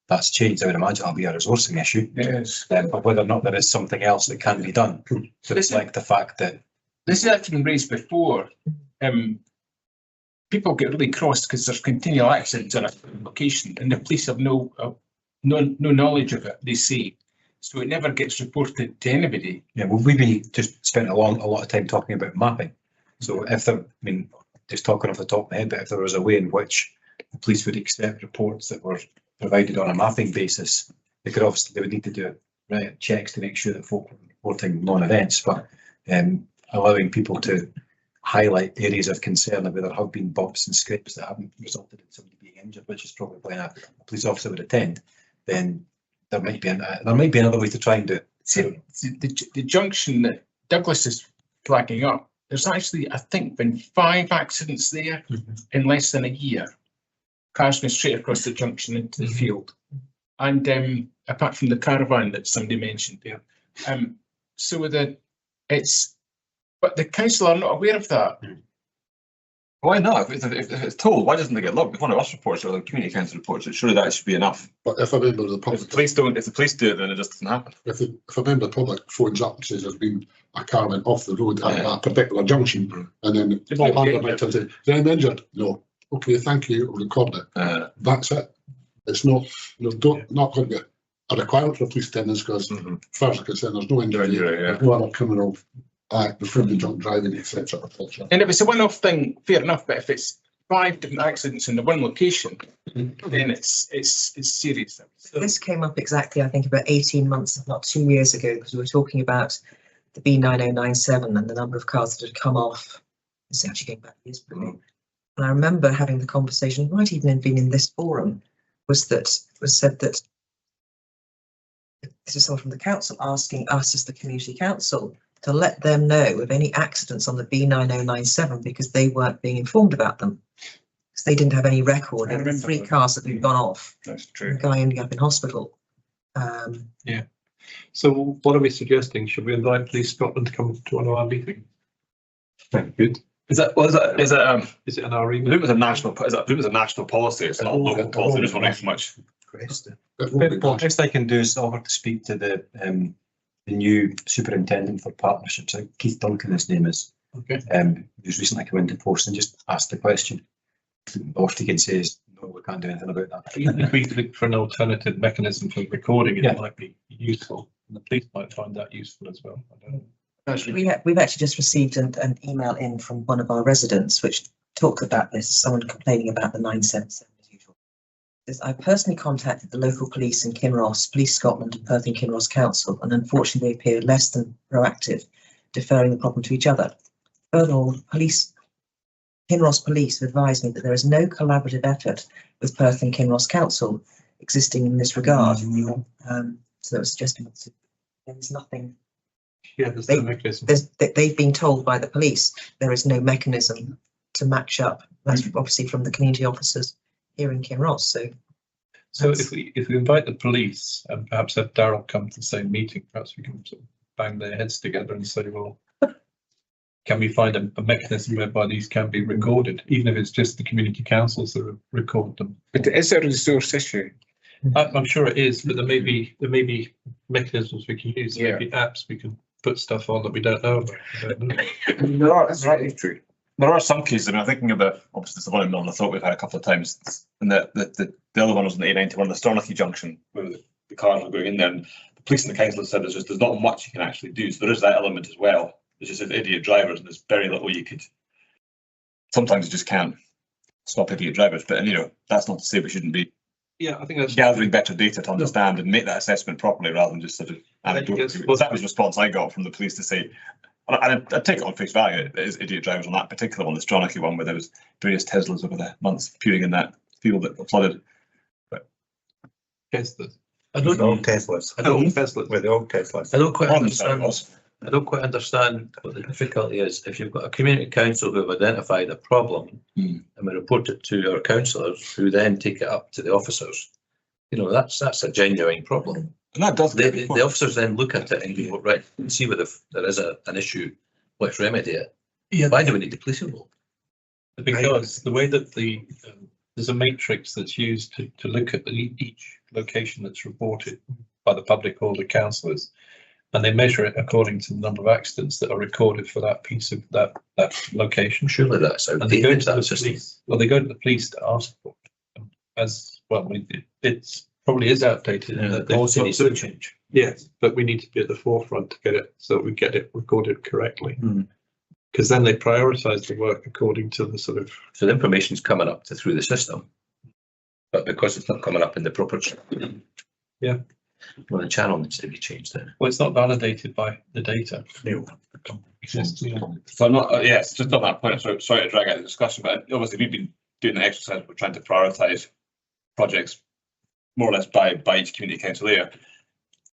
that's changed. I would imagine it'll be a resourcing issue. Yes. But whether or not there is something else that can be done to reflect the fact that this has actually been raised before. People get really cross because there's continual accidents on a location and the police have no knowledge of it, they say. So it never gets reported to anybody. Yeah, well, we've just spent a lot of time talking about mapping. So if there, I mean, just talking off the top of my head, but if there was a way in which the police would accept reports that were provided on a mapping basis, they would need to do checks to make sure that folk were reporting non-events, but allowing people to highlight areas of concern where there have been bumps and scrapes that haven't resulted in somebody being injured, which is probably when a police officer would attend, then there might be another way to try and do it. See, the junction that Douglas is flagging up, there's actually, I think, been 5 accidents there in less than a year. Cars went straight across the junction into the field. And apart from the caravan that somebody mentioned there. But the council are not aware of that. Why not? If it's told, why doesn't it get logged? If one of us reports or the community council reports it, surely that should be enough. But if a member of the public, if the police do it, then it just doesn't happen. If a member of the public phones up and says there's been a car went off the road at a particular junction, and then all hand might say, "Is anyone injured?" No. Okay, thank you. I'll record it. That's it. It's not. There's not going to be a requirement for police attendance because, as far as I can say, there's no injury. There's no other criminal act, before the drunk driving, etc. And if it's a one-off thing, fair enough. But if it's 5 different accidents in the one location, then it's serious. So this came up exactly, I think, about 18 months, if not 2 years ago, because we were talking about the B9097 and the number of cars that had come off. It's actually going back years for me. And I remember having the conversation, it might even have been in this forum, was said that this is someone from the council asking us as the community council to let them know of any accidents on the B9097 because they weren't being informed about them. Because they didn't have any record of the 3 cars that had gone off. That's true. The guy ending up in hospital. Yeah. So what are we suggesting? Should we invite Police Scotland to come to one of our meetings? Very good. Is it an RE? It was a national policy. It's not a local policy. Just wondering how much. Best I can do is offer to speak to the new superintendent for partnerships. Keith Duncan, his name is. Okay. Who's recently come into post and just asked the question. All he can say is, no, we can't do anything about that. If we look for an alternative mechanism for recording, it might be useful. And the police might find that useful as well. I don't know. We've actually just received an email in from one of our residents which talked about this, someone complaining about the 977 as usual. I personally contacted the local police in Kinross, Police Scotland and Perth and Kinross Council, and unfortunately they appear less than proactive deferring the problem to each other. Furthermore, Kinross Police have advised me that there is no collaborative effort with Perth and Kinross Council existing in this regard. So they're suggesting that there's nothing. Yeah, there's no mechanism. They've been told by the police there is no mechanism to match up. That's obviously from the community officers here in Kinross. So if we invite the police and perhaps have Darryl come to the same meeting, perhaps we can sort of bang their heads together and say, well, can we find a mechanism whereby these can be recorded, even if it's just the community councils that record them? But is it a resource issue? I'm sure it is, but there may be mechanisms we can use. There may be apps we can put stuff on that we don't know about. That's right. True. There are some cases. I mean, I'm thinking of obviously the one in Milne I thought we've had a couple of times, and the other one was on the A91, the Stronachie junction, where the cars were going in there, and the police and the council said there's not much you can actually do. So there is that element as well. There's just idiot drivers, and there's very little you could. Sometimes you just can't stop idiot drivers, but that's not to say we shouldn't be. Yeah, I think that's gathering better data to understand and make that assessment properly rather than just sort of anecdotal. Well, that was the response I got from the police to say, and I take it on face value, it is idiot drivers on that particular one, the Stronachie one, where there was various Teslas over the months appearing in that field that got flooded. But Teslas. I don't know Teslas. I don't Teslas. With the old Teslas. I don't quite understand what the difficulty is. If you've got a community council who have identified a problem and we report it to our councillors, who then take it up to the officers, that's a genuine problem. And that does. The officers then look at it and go, right, see whether there is an issue, let's remedy it. Yeah. Why do we need the police involved? Because the way that there's a matrix that's used to look at each location that's reported by the public or the councillors, and they measure it according to the number of accidents that are recorded for that piece of that location. Surely that's and they go to the system. police. Well, they go to the police to ask for it. As well, it's probably is outdated. Yeah, the policy needs to change. Yes, but we need to be at the forefront to get it so that we get it recorded correctly. Because then they prioritise the work according to the sort of. So the information's coming up through the system, but because it's not coming up in the proper. Yeah. Well, the channel needs to be changed then. Well, it's not validated by the data. So I'm not. Yes, just on that point. Sorry to drag out the discussion, but obviously we've been doing the exercise. We're trying to prioritise projects more or less by each community council area.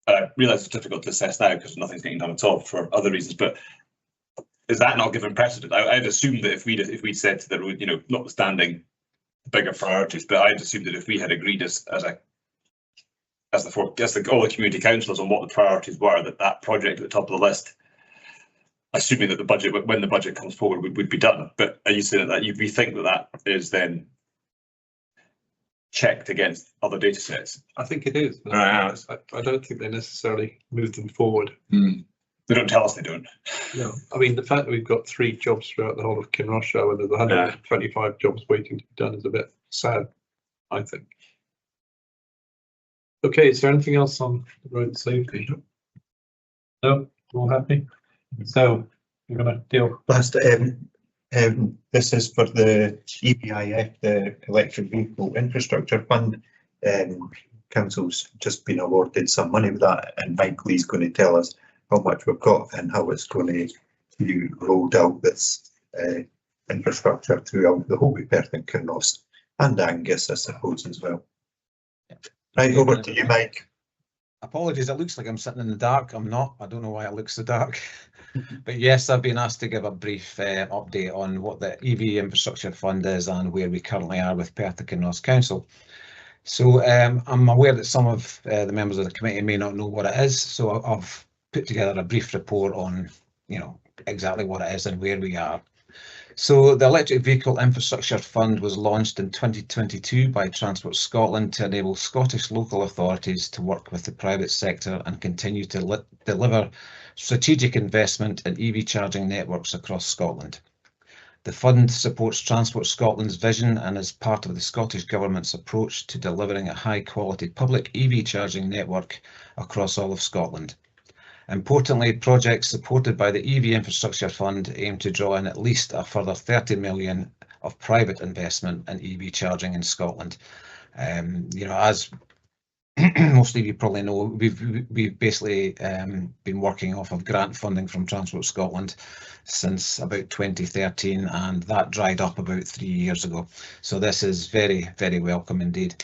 And I realise it's difficult to assess now because nothing's getting done at all for other reasons. But is that not given precedent? I'd assumed that if we'd said to the road, notwithstanding bigger priorities, but I'd assumed that if we had agreed as all the community councillors on what the priorities were, that project at the top of the list, assuming that the budget, when the budget comes forward, would be done. But are you saying that we think that is then checked against other data sets? I think it is. Right. I don't think they necessarily move them forward. They don't tell us they don't. No, I mean the fact that we've got 3 jobs throughout the whole of Kinross-shire, where there's 125 jobs waiting to be done, is a bit sad, I think. Okay, is there anything else on road safety? No, all happy. So we're going to deal. Last, this is for the EVIF, the Electric Vehicle Infrastructure Fund. Council's just been awarded some money with that, and Mike Lee's going to tell us how much we've got and how it's going to be rolled out, this infrastructure throughout the whole of Perth and Kinross and Angus, I suppose, as well. Right, over to you, Mike. Apologies, it looks like I'm sitting in the dark. I'm not. I don't know why it looks so dark. But yes, I've been asked to give a brief update on what the EV Infrastructure Fund is and where we currently are with Perth and Kinross Council. So I'm aware that some of the members of the committee may not know what it is. So I've put together a brief report on, exactly what it is and where we are. So the Electric Vehicle Infrastructure Fund was launched in 2022 by Transport Scotland to enable Scottish local authorities to work with the private sector and continue to deliver strategic investment in EV charging networks across Scotland. The fund supports Transport Scotland's vision and is part of the Scottish Government's approach to delivering a high-quality public EV charging network across all of Scotland. Importantly, projects supported by the EV Infrastructure Fund aim to draw in at least a further 30 million of private investment in EV charging in Scotland. As most of you probably know, we've basically been working off of grant funding from Transport Scotland since about 2013, and that dried up about 3 years ago. So this is very, very welcome indeed.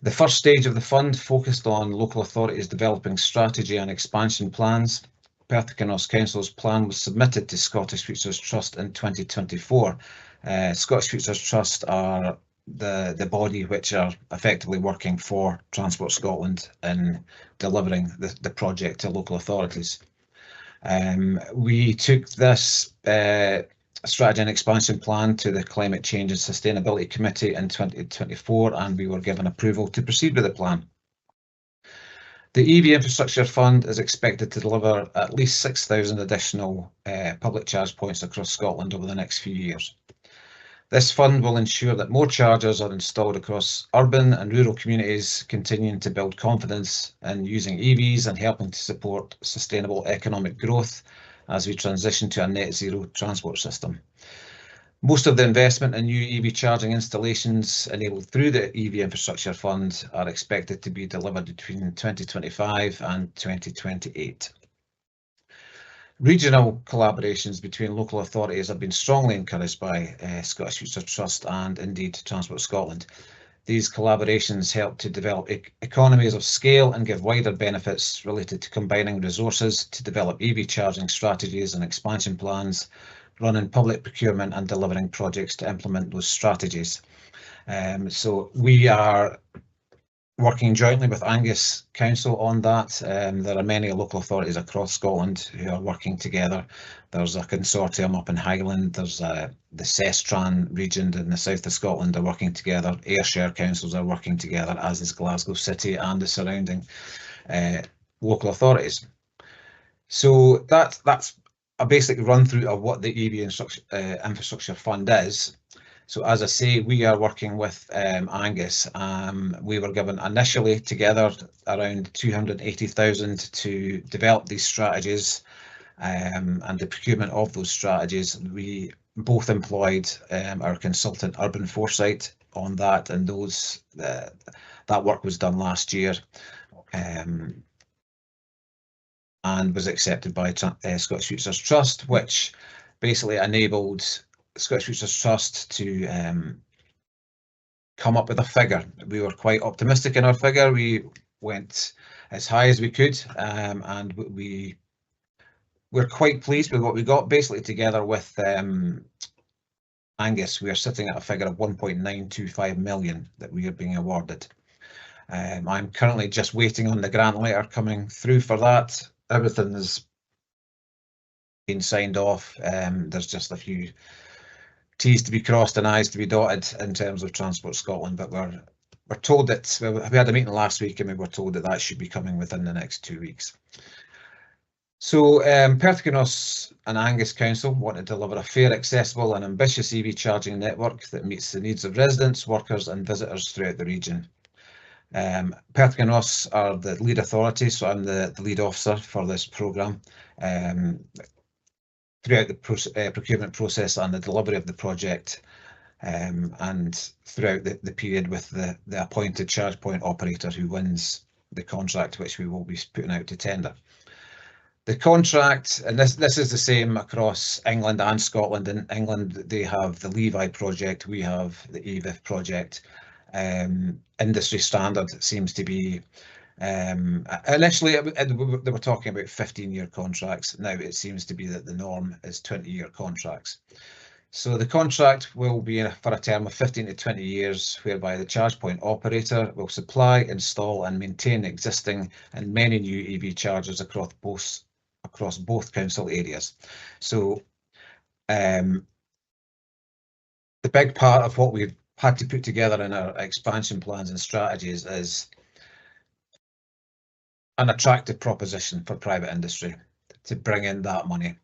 The first stage of the fund focused on local authorities developing strategy and expansion plans. Perth Kinross Council's plan was submitted to Scottish Futures Trust in 2024. Scottish Futures Trust are the body which are effectively working for Transport Scotland in delivering the project to local authorities. We took this strategy and expansion plan to the Climate Change and Sustainability Committee in 2024, and we were given approval to proceed with the plan. The EV Infrastructure Fund is expected to deliver at least 6,000 additional public charge points across Scotland over the next few years. This fund will ensure that more chargers are installed across urban and rural communities, continuing to build confidence in using EVs and helping to support sustainable economic growth as we transition to a net zero transport system. Most of the investment in new EV charging installations enabled through the EV Infrastructure Fund are expected to be delivered between 2025 and 2028. Regional collaborations between local authorities have been strongly encouraged by Scottish Futures Trust and indeed Transport Scotland. These collaborations help to develop economies of scale and give wider benefits related to combining resources to develop EV charging strategies and expansion plans, running public procurement and delivering projects to implement those strategies. So we are working jointly with Angus Council on that. There are many local authorities across Scotland who are working together. There's a consortium up in Highland, there's the Sestran region in the south of Scotland are working together, Ayrshire councils are working together, as is Glasgow City and the surrounding local authorities. So that's a basic run through of what the EV Infrastructure Fund is. So as I say, we are working with Angus. We were given initially together around 280,000 to develop these strategies and the procurement of those strategies. We both employed our consultant Urban Foresight on that, and that work was done last year and was accepted by Scottish Futures Trust, which basically enabled Scottish Futures Trust to come up with a figure. We were quite optimistic in our figure. We went as high as we could, and we're quite pleased with what we got. Basically, together with Angus, we are sitting at a figure of 1.925 million that we are being awarded. I'm currently just waiting on the grant letter coming through for that. Everything has been signed off. There's just a few T's to be crossed and I's to be dotted in terms of Transport Scotland, but we're told that we had a meeting last week and we were told that that should be coming within the next 2 weeks. So Perth Kinross and Angus Council want to deliver a fair, accessible and ambitious EV charging network that meets the needs of residents, workers and visitors throughout the region. Perth Kinross are the lead authority, so I'm the lead officer for this programme. Throughout the procurement process and the delivery of the project, and throughout the period with the appointed charge point operator who wins the contract, which we will be putting out to tender. The contract, and this is the same across England and Scotland. In England, they have the Levi project, we have the EVIF project. Industry standard seems to be initially they were talking about 15-year contracts. Now it seems to be that the norm is 20-year contracts. So the contract will be for a term of 15 to 20 years, whereby the charge point operator will supply, install and maintain existing and many new EV chargers across both council areas. So the big part of what we've had to put together in our expansion plans and strategies is an attractive proposition for private industry to bring in that money.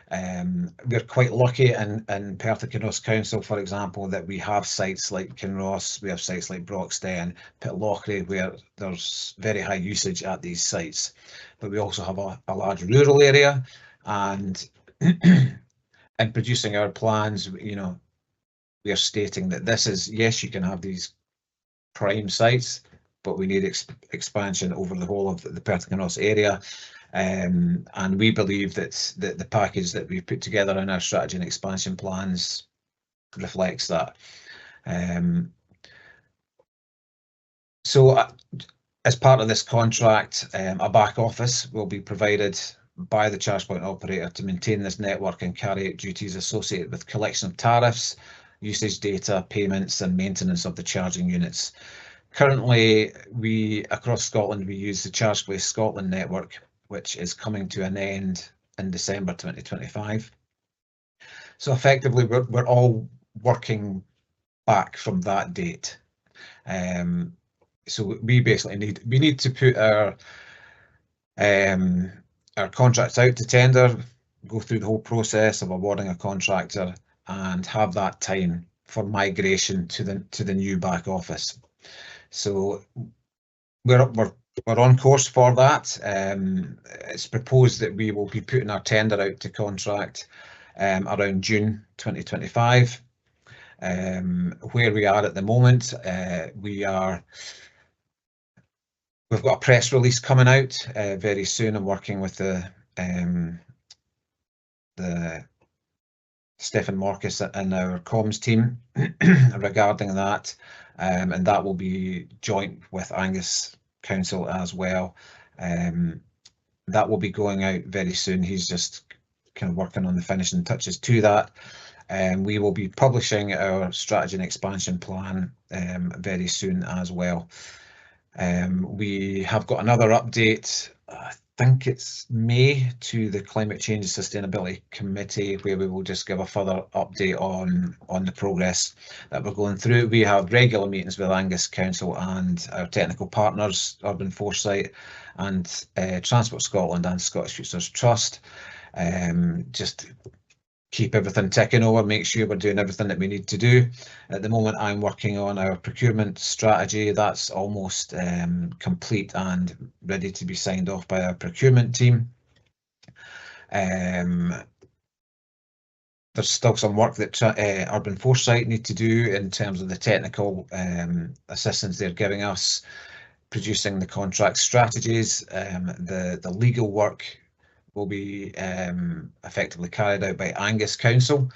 We're quite lucky in Perth Kinross Council, for example, that we have sites like Kinross, we have sites like Broxden, Pitlochry, where there's very high usage at these sites. But we also have a large rural area, and in producing our plans, we are stating that this is, yes, you can have these prime sites, but we need expansion over the whole of the Perth Kinross area. And we believe that the package that we've put together in our strategy and expansion plans reflects that. So as part of this contract, a back office will be provided by the charge point operator to maintain this network and carry out duties associated with collection of tariffs, usage data, payments and maintenance of the charging units. Currently, across Scotland, we use the ChargePlace Scotland network, which is coming to an end in December 2025. So effectively, we're all working back from that date. So we basically need to put our contracts out to tender, go through the whole process of awarding a contractor, and have that time for migration to the new back office. So we're on course for that. It's proposed that we will be putting our tender out to contract around June 2025. Where we are at the moment, we've got a press release coming out very soon. I'm working with the Stefan Marcus and our comms team regarding that, and that will be joint with Angus Council as well. That will be going out very soon. He's just kind of working on the finishing touches to that. We will be publishing our strategy and expansion plan very soon as well. We have got another update, I think it's May, to the Climate Change and Sustainability Committee, where we will just give a further update on the progress that we're going through. We have regular meetings with Angus Council and our technical partners, Urban Foresight and Transport Scotland and Scottish Futures Trust. Just keep everything ticking over, make sure we're doing everything that we need to do. At the moment, I'm working on our procurement strategy. That's almost complete and ready to be signed off by our procurement team. There's still some work that Urban Foresight need to do in terms of the technical assistance they're giving us, producing the contract strategies. The legal work will be effectively carried out by Angus Council.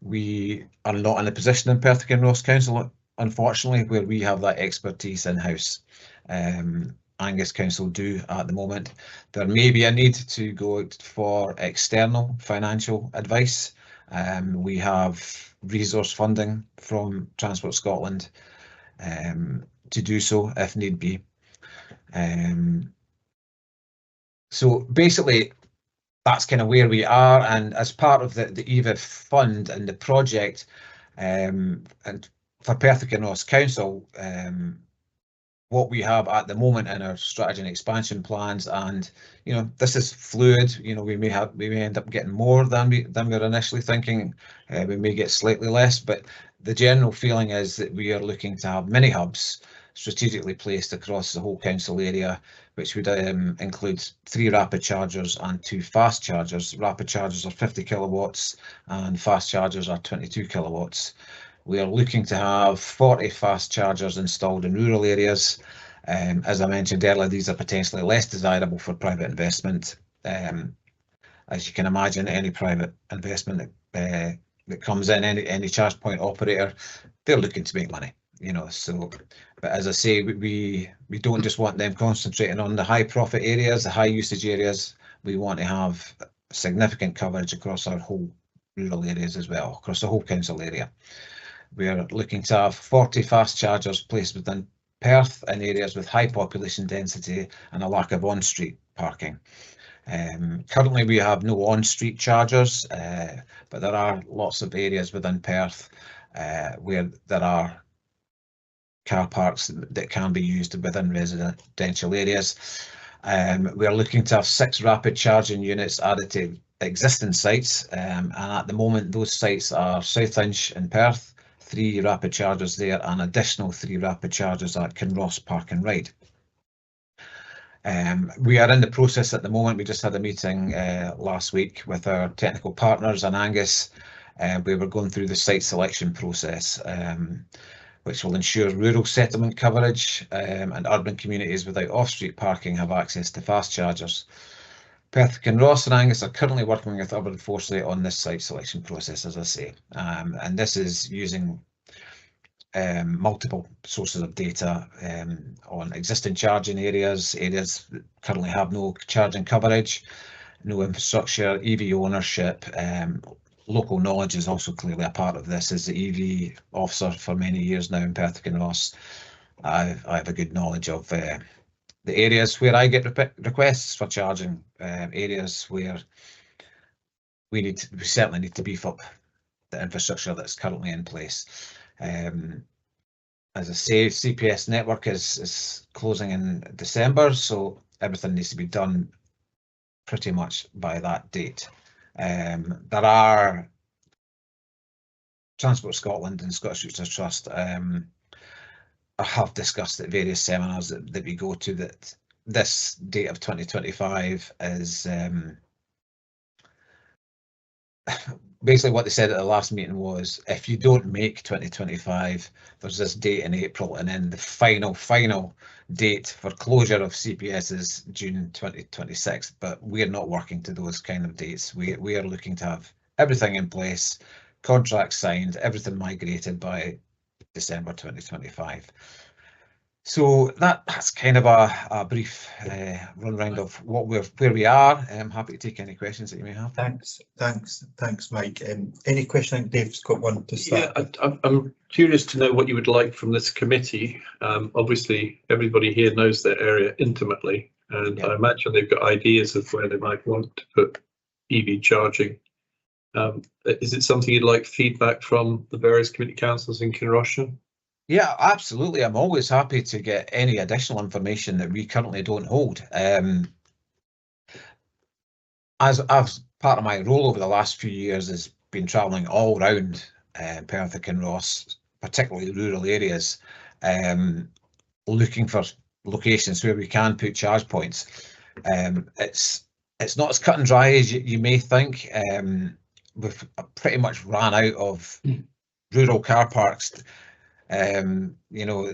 We are not in a position in Perth Kinross Council, unfortunately, where we have that expertise in-house. Angus Council do at the moment. There may be a need to go out for external financial advice. We have resource funding from Transport Scotland to do so if need be. So basically, that's kind of where we are, and as part of the EVA fund and the project, and for Perth Kinross Council, what we have at the moment in our strategy and expansion plans, and this is fluid. We may end up getting more than we were initially thinking. We may get slightly less, but the general feeling is that we are looking to have mini hubs strategically placed across the whole council area, which would include 3 rapid chargers and 2 fast chargers. Rapid chargers are 50 kilowatts and fast chargers are 22 kilowatts. We are looking to have 40 fast chargers installed in rural areas. As I mentioned earlier, these are potentially less desirable for private investment. As you can imagine, any private investment that comes in, any charge point operator, they're looking to make money. But as I say, we don't just want them concentrating on the high profit areas, the high usage areas. We want to have significant coverage across our whole rural areas as well, across the whole council area. We are looking to have 40 fast chargers placed within Perth in areas with high population density and a lack of on-street parking. Currently, we have no on-street chargers, but there are lots of areas within Perth where there are car parks that can be used within residential areas. We are looking to have 6 rapid charging units added to existing sites, and at the moment those sites are Southinch in Perth, 3 rapid chargers there, and additional 3 rapid chargers at Kinross Park and Ride. We are in the process at the moment. We just had a meeting last week with our technical partners and Angus. We were going through the site selection process. which will ensure rural settlement coverage and urban communities without off-street parking have access to fast chargers. Perth, Kinross and Angus are currently working with Urban Foresight on this site selection process, as I say, and this is using multiple sources of data on existing charging areas that currently have no charging coverage, no infrastructure, EV ownership. Local knowledge is also clearly a part of this. As the EV officer for many years now in Perth Kinross, I have a good knowledge of the areas where I get requests for charging, areas where we certainly need to beef up the infrastructure that's currently in place. As I say, CPS network is closing in December, so everything needs to be done pretty much by that date. There are Transport Scotland and Scottish Routes Trust have discussed at various seminars that we go to that this date of 2025 is basically what they said at the last meeting was, if you don't make 2025, there's this date in April, and then the final date for closure of CPS is June 2026. But we're not working to those kind of dates. We are looking to have everything in place, contracts signed, everything migrated by December 2025. So that's kind of a brief run round of where we are. I'm happy to take any questions that you may have. Thanks, Mike. Any question? I think Dave's got one to start. Yeah, I'm curious to know what you would like from this committee. Obviously, everybody here knows their area intimately, and I imagine they've got ideas of where they might want to put EV charging. Is it something you'd like feedback from the various committee councils in Kinross-shire? Yeah, absolutely. I'm always happy to get any additional information that we currently don't hold. As part of my role over the last few years has been travelling all around Perth and Kinross, particularly rural areas, looking for locations where we can put charge points. It's not as cut and dry as you may think. We've pretty much ran out of rural car parks. You know,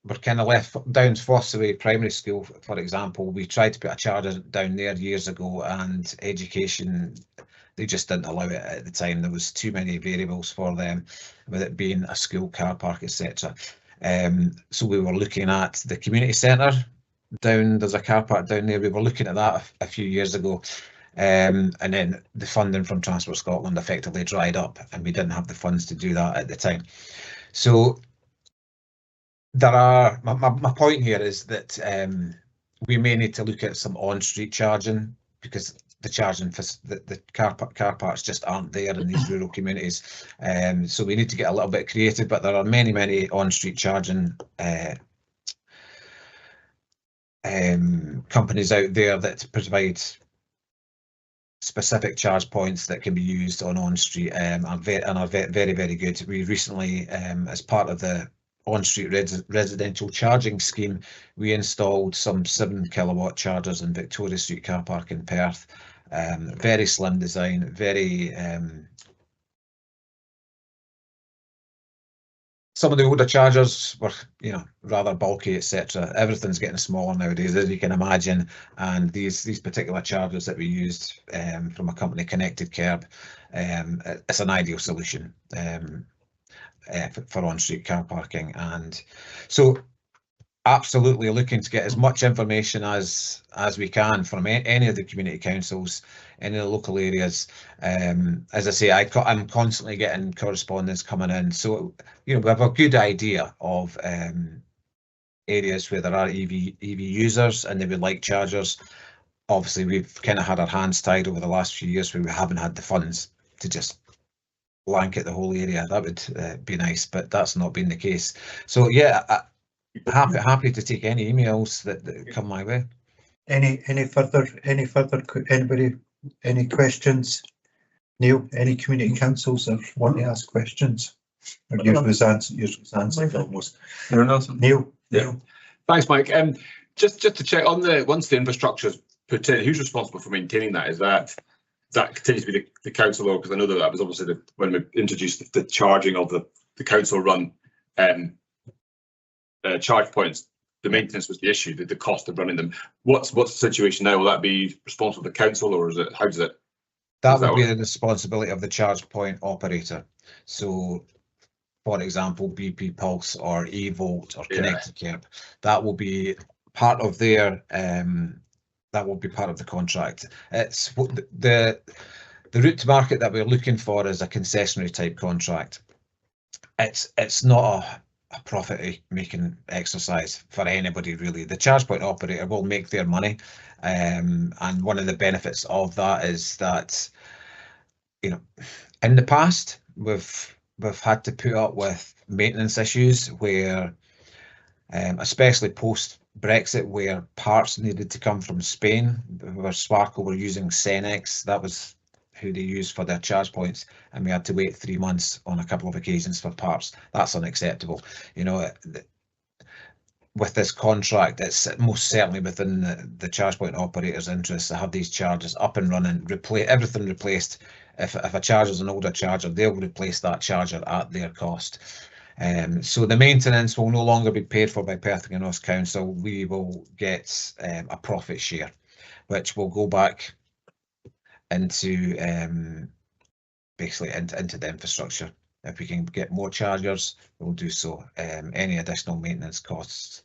we're kind of left down Fossaway Primary School, for example. We tried to put a charger down there years ago, and education, they just didn't allow it at the time. There was too many variables for them, with it being a school car park, etc. So we were looking at the community centre down. There's a car park down there. We were looking at that a few years ago. And then the funding from Transport Scotland effectively dried up, and we didn't have the funds to do that at the time. So there are, my point here is that we may need to look at some on-street charging, because the charging for the car parks just aren't there in these rural communities. So we need to get a little bit creative, but there are many on-street charging companies out there that provide specific charge points that can be used on street and are very good. We recently, as part of the on-street residential charging scheme, we installed some 7 kilowatt chargers in Victoria Street car park in Perth. Very slim design, very some of the older chargers were, you know, rather bulky, etc. Everything's getting smaller nowadays, as you can imagine, and these particular chargers that we used from a company, Connected Curb, it's an ideal solution for on-street car parking. And so absolutely looking to get as much information as we can from any of the community councils, any of the local areas. As I say, I'm constantly getting correspondence coming in, so you know, we have a good idea of areas where there are EV users and they would like chargers. Obviously, we've kind of had our hands tied over the last few years where we haven't had the funds to just blanket the whole area. That would be nice, but that's not been the case. So yeah, happy to take any emails that come my way. Any further anybody, any questions? Neil, any community councils that want to ask questions? Or yours was answered almost. Neil. Yeah. Thanks, Mike. Just to check on once the infrastructure is put in, who's responsible for maintaining that? Is that continues to be the council, or because I know that was obviously when we introduced the charging of the council run charge points, the maintenance was the issue, the cost of running them. What's the situation now? Will that be responsible to the council, or is it, how does it? That would be the responsibility of the charge point operator. So, for example, BP Pulse or eVolt or Connected Care, that will be part of their that will be part of the contract. It's the route to market that we're looking for is a concessionary type contract. It's not a profit making exercise for anybody really. The charge point operator will make their money, and one of the benefits of that is that, you know, in the past we've had to put up with maintenance issues where, especially post Brexit, where parts needed to come from Spain, where Swarco were using Cenex. That was who they used for their charge points, and we had to wait 3 months on a couple of occasions for parts. That's unacceptable. You know, with this contract, it's most certainly within the charge point operator's interest to have these chargers up and running, everything replaced. If a charger is an older charger, they'll replace that charger at their cost. So the maintenance will no longer be paid for by Perth and Kinross Council. We will get a profit share, which will go back into basically into the infrastructure. If we can get more chargers, we'll do so. Any additional maintenance costs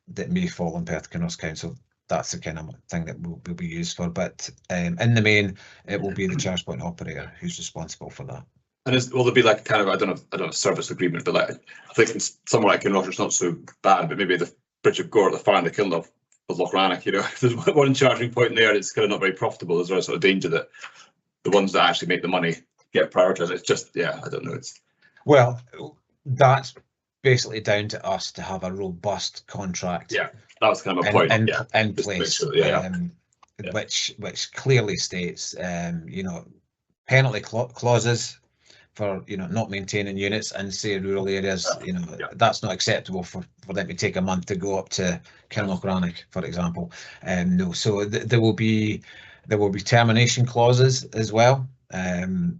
that may fall on Perth Kinross Council, that's the kind of thing that will be used for. But in the main, it will be the charge point operator who's responsible for that. And will there be like kind of, I don't know, service agreement, but like, I think in somewhere like Kinross, it's not so bad, but maybe the Bridge of Gore, the fire in the kiln of Lochrannoch, you know, if there's one charging point there, it's kind of not very profitable. Is there a sort of danger that the ones that actually make the money get prioritised? It's just, yeah, I don't know. Well, that's basically down to us to have a robust contract. Yeah, that was kind of a point. In place, sure, which clearly states, you know, penalty clauses for, you know, not maintaining units in, say, rural areas. You know, that's not acceptable for them to take a month to go up to Kinlochrannoch, for example. No, so there will be termination clauses as well, and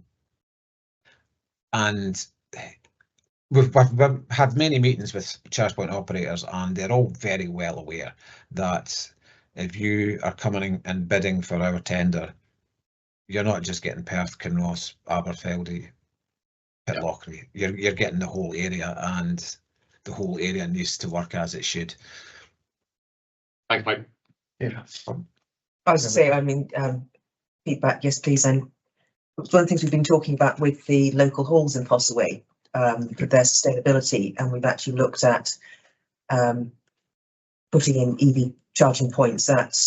we've had many meetings with charge point operators, and they're all very well aware that if you are coming and bidding for our tender, you're not just getting Perth, Kinross, Aberfeldy, Pitlochry. You're getting the whole area, and the whole area needs to work as it should. Thanks, Mike. Yeah. I was to say, I mean, feedback, yes, please. And one of the things we've been talking about with the local halls in Fossaway, for their sustainability, and we've actually looked at putting in EV charging points at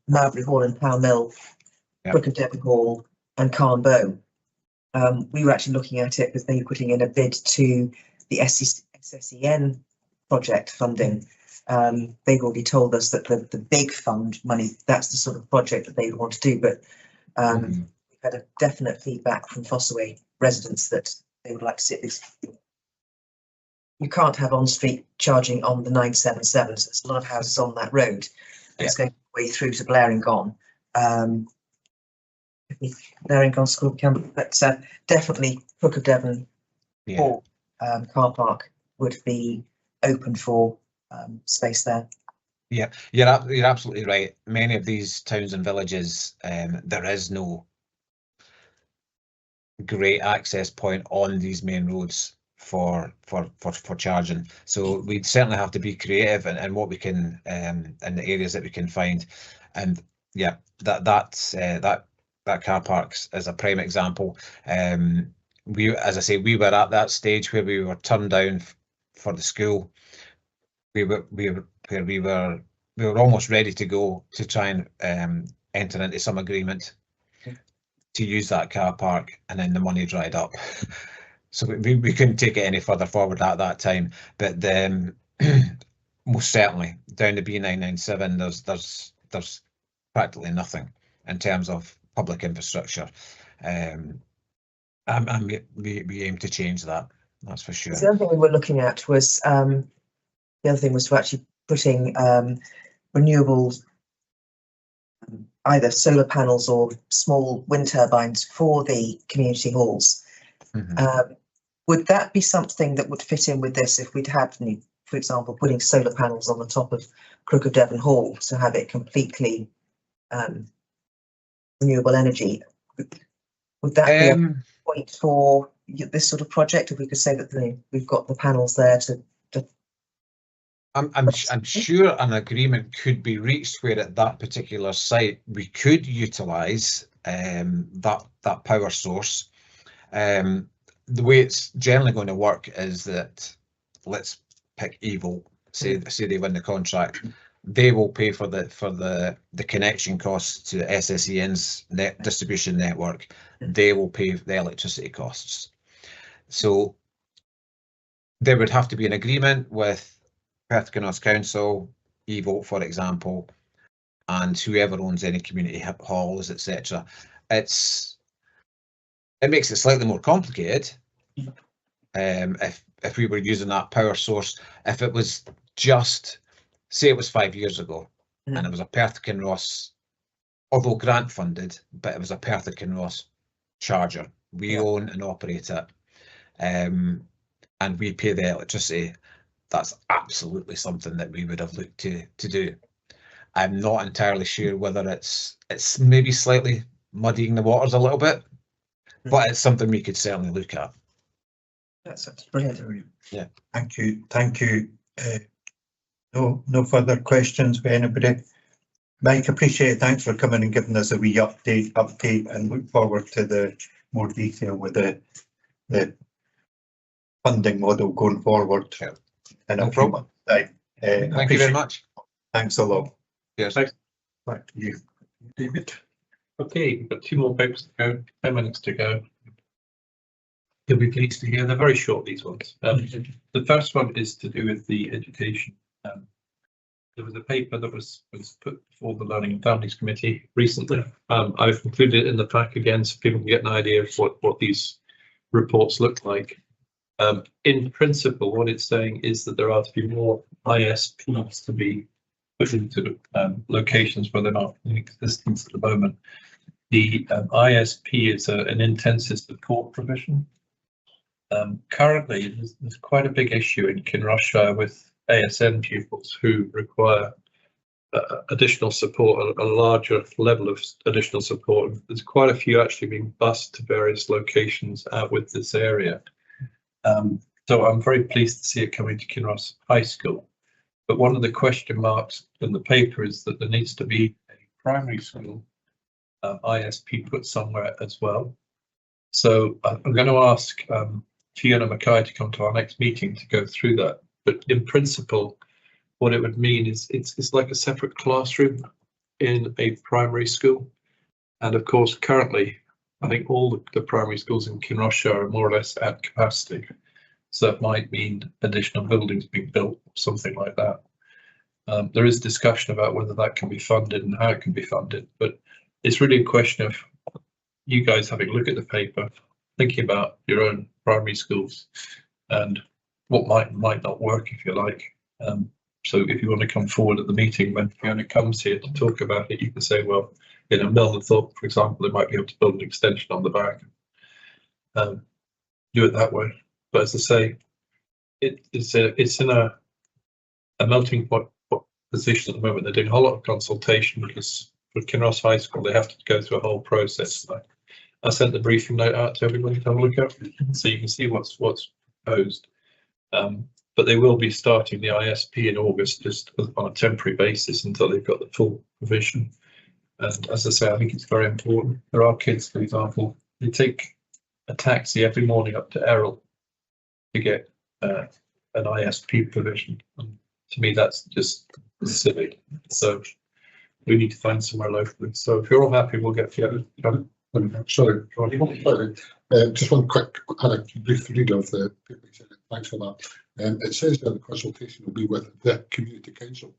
Mowbray Hall and Power Mill, Brook of Devon Hall and Carn Bow. We were actually looking at it with maybe putting in a bid to the SSEN project funding. They've already told us that the big fund money, that's the sort of project that they want to do, but we've had a definite feedback from Fossaway residents that they would like to see at least. You can't have on-street charging on the 977, so there's a lot of houses on that road. It's going way through to Blaringon. Blaringon School Camp, but definitely Brook of Devon or car park would be open for space there. Yeah, you're absolutely right. Many of these towns and villages, there is no great access point on these main roads for charging. So we'd certainly have to be creative in what we can in the areas that we can find. And yeah, that car parks is a prime example. As I say, we were at that stage where we were turned down for the school. We were almost ready to go to try and enter into some agreement to use that car park, and then the money dried up. So we couldn't take it any further forward at that time. But then most certainly down the B997, there's practically nothing in terms of public infrastructure, and we aim to change that. That's for sure. The other thing we were looking at was to actually putting renewable, either solar panels or small wind turbines for the community halls. Would that be something that would fit in with this if we'd have any for example, putting solar panels on the top of Crook of Devon Hall to have it completely renewable energy. Would that be a point for this sort of project? If we could say that we've got the panels there to. I'm sure an agreement could be reached where at that particular site we could utilise that power source. The way it's generally going to work is that, let's pick Evo, say they win the contract, they will pay for the connection costs to SSEN's distribution network. They will pay the electricity costs. So there would have to be an agreement with Perth Kinross Council, Evo, for example, and whoever owns any community halls, etc. It makes it slightly more complicated. If we were using that power source, if it was just, say it was 5 years ago, and it was a Perth Kinross, although grant funded, but it was a Perth Kinross charger. We own and operate it, and we pay the electricity. That's absolutely something that we would have looked to do. I'm not entirely sure whether it's maybe slightly muddying the waters a little bit, but it's something we could certainly look at. That's brilliant. Yeah. Thank you. No further questions for anybody. Mike, appreciate it. Thanks for coming and giving us a wee update, and look forward to the more detail with the funding model going forward. No problem. Thank you very much. Thanks a lot. Yes. Thanks. Back to you, David. Okay, we've got 2 more papers to go, 10 minutes to go. You'll be pleased to hear they're very short, these ones. The first one is to do with the education. There was a paper that was put before the Learning and Families Committee recently. I've included it in the pack again so people can get an idea of what these reports look like. In principle, what it's saying is that there are to be more ISPs to be put into locations where they're not in existence at the moment. The ISP is an intensive support provision. Currently, there's quite a big issue in Kinross-shire with ASN pupils who require additional support, a larger level of additional support. There's quite a few actually being bused to various locations out with this area. So I'm very pleased to see it coming to Kinross High School. But one of the question marks in the paper is that there needs to be a primary school ISP put somewhere as well. So I'm going to ask Fiona Mackay to come to our next meeting to go through that. But in principle, what it would mean is it's like a separate classroom in a primary school. And of course, currently, I think all the primary schools in Kinross-shire are more or less at capacity. So that might mean additional buildings being built, or something like that. There is discussion about whether that can be funded and how it can be funded, but it's really a question of you guys having a look at the paper, thinking about your own primary schools and what might not work, if you like. So if you want to come forward at the meeting when Fiona comes here to talk about it, you can say, well, in a Milner Thorpe, for example, they might be able to build an extension on the back. Do it that way. But as I say, it's in a melting pot position at the moment. They're doing a whole lot of consultation because for Kinross High School, they have to go through a whole process. I sent the briefing note out to everybody to have a look at, so you can see what's proposed. But they will be starting the ISP in August just on a temporary basis until they've got the full provision. And as I say, I think it's very important. There are kids, for example, they take a taxi every morning up to Errol to get an ISP provision. And to me, that's just silly. So we need to find somewhere locally. So if you're all happy, we'll get Fiona. Sorry, just one quick, had a brief read of the paper. Thanks for that. It says that the consultation will be with the community council.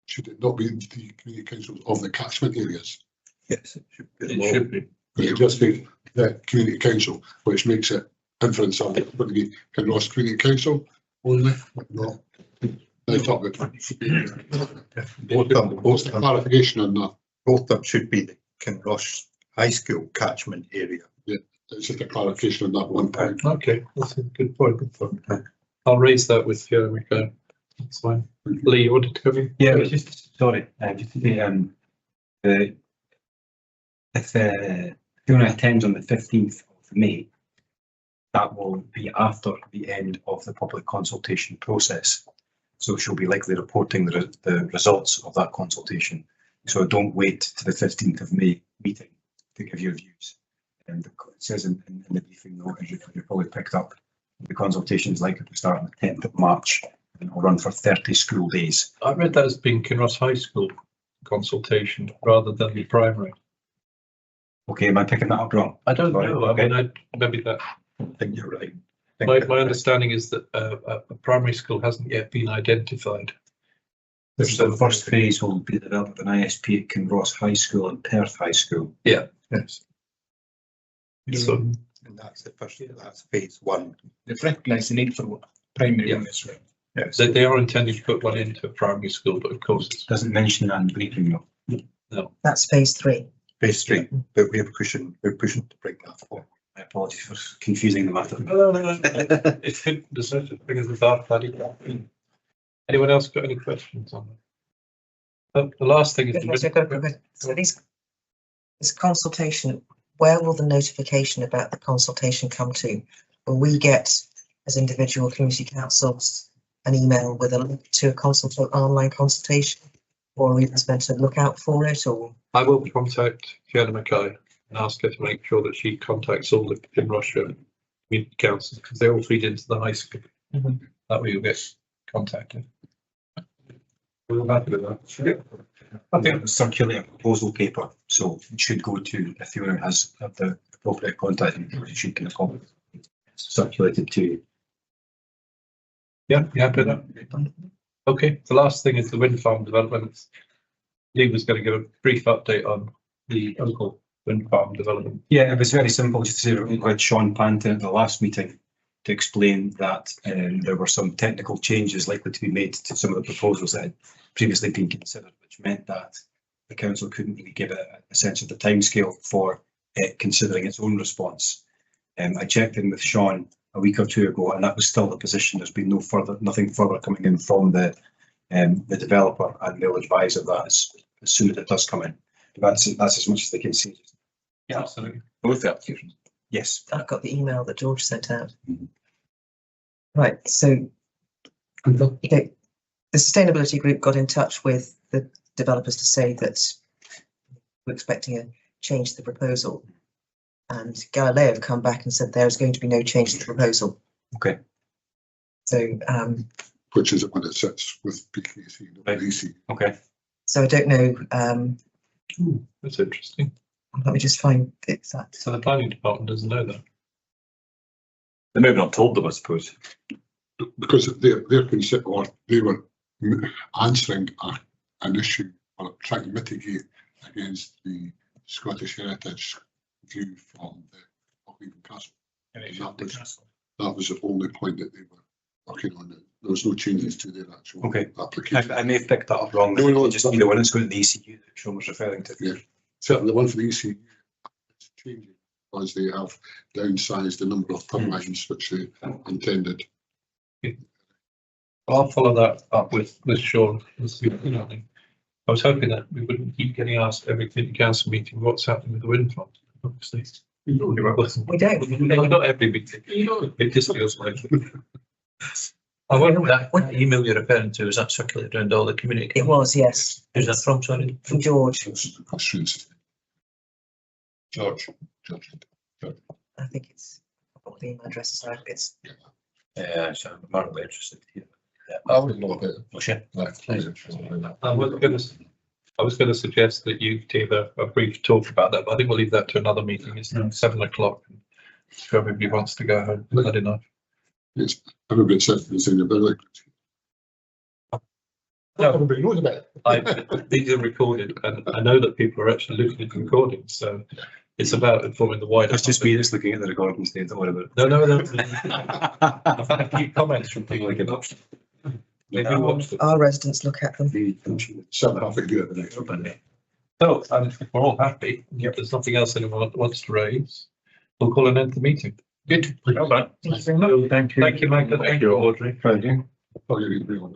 Should it not be the community councils of the catchment areas? Yes, it should be. It just be the community council, which makes it inference on it would be Kinross Community Council only. No, they talk about both clarification on that. Both of them should be the Kinross High School catchment area. Yeah, it's just a clarification on that one point. Okay, that's a good point. Good point. I'll raise that with Fiona Mackay. That's fine. Lee, you wanted to come in? Yeah, it was just, sorry, just to say, if Fiona attends on the 15th of May, that will be after the end of the public consultation process. So she'll be likely reporting the results of that consultation. So don't wait to the 15th of May meeting to give your views. And it says in the briefing note, as you've probably picked up, the consultation is likely to start on the 10th of March and will run for 30 school days. I read that as being Kinross High School consultation rather than the primary. Okay, am I picking that up wrong? I don't Sorry, know. okay. I mean, maybe that. I think you're right. My understanding is that a primary school hasn't yet been identified. So the first phase will be developed an ISP at Kinross High School and Perth High School. Yeah. Yes. So, And that's the first, that's phase one. They've recognised the need for primary Yeah. in this way. Yes. they are intending to put one into a primary school, but of course it's Doesn't mention that in the briefing though. no. That's phase 3. Phase three, but we're pushing to bring that forward. My apologies for confusing the matter. No. It's good. There's such a thing as a dark valley. Anyone else got any questions on that? The last thing is So this consultation, where will the notification about the consultation come to? Will we get, as individual community councils, an email with a link to a online consultation? Or are we just meant to look out for it, or? I will contact Fiona Mackay and ask her to make sure that she contacts all the Kinross-shire community councils because they all feed into the high school. That way you'll get contacted. We're happy with that. I think it'll circulate a proposal paper, so it should go to, if Fiona has the appropriate contact, she should get a copy circulated to you. Yeah, you happy with that? Okay, the last thing is the wind farm developments. Lee was going to give a brief update on the local wind farm development. Yeah, it was very simple, just to say we had Sean Panton at the last meeting to explain that there were some technical changes likely to be made to some of the proposals that had previously been considered, which meant that the council couldn't really give a sense of the timescale for considering its own response. I checked in with Sean a week or two ago, and that was still the position. There's been nothing further coming in from the developer, and they'll advise of that as soon as it does come in. That's as much as they can see. Yeah, absolutely. Both the applications. Yes. I've got the email that George sent out. Right, so the sustainability group got in touch with the developers to say that we're expecting a change to the proposal. And Galileo have come back and said there is going to be no change to the proposal. Okay. So Which is when it sits with PKC, not EC. Okay. So I don't know. That's interesting. Let me just find the exact. So the planning department doesn't know that. They may have not told them, I suppose. Because they're considered, or they were answering an issue or trying to mitigate against the Scottish heritage view from the Auckland Castle. That was the only point that they were working on. There was no changes to their actual application. I may have picked that up wrong. No, just the one that's going to the ECU that Sean was referring to. Yeah, certainly the one for the ECU is changing because they have downsized the number of turbines which they intended. I'll follow that up with Sean. I was hoping that we wouldn't keep getting asked every council meeting what's happening with the wind farm. Obviously, We don't. Not every meeting. It just feels like. I wonder that email you're referring to, is that circulated around all the community? It was, yes. Who's that from, sorry? From George. George. I think it's what the email address is like. It's Yeah, so I'm mildly interested here. I would love it. I was going to suggest that you take a brief talk about that, but I think we'll leave that to another meeting. It's now 7 o'clock. If everybody wants to go home, I don't know. It's everybody said it's in the building. No, everybody knows about it. These are recorded, and I know that people are actually looking at the recordings, so it's about informing the wider. It's just me that's looking at the recordings. Don't worry about it. No. I've had a few comments from people like it. Maybe watch them. Our residents look at them. Something I think good the next one. So, if we're all happy, if there's nothing else anyone wants to raise, we'll call an end to the meeting. Good. Well done. Thank you. Thank you, Michael. Thank you, Audrey. Thank you. Probably real,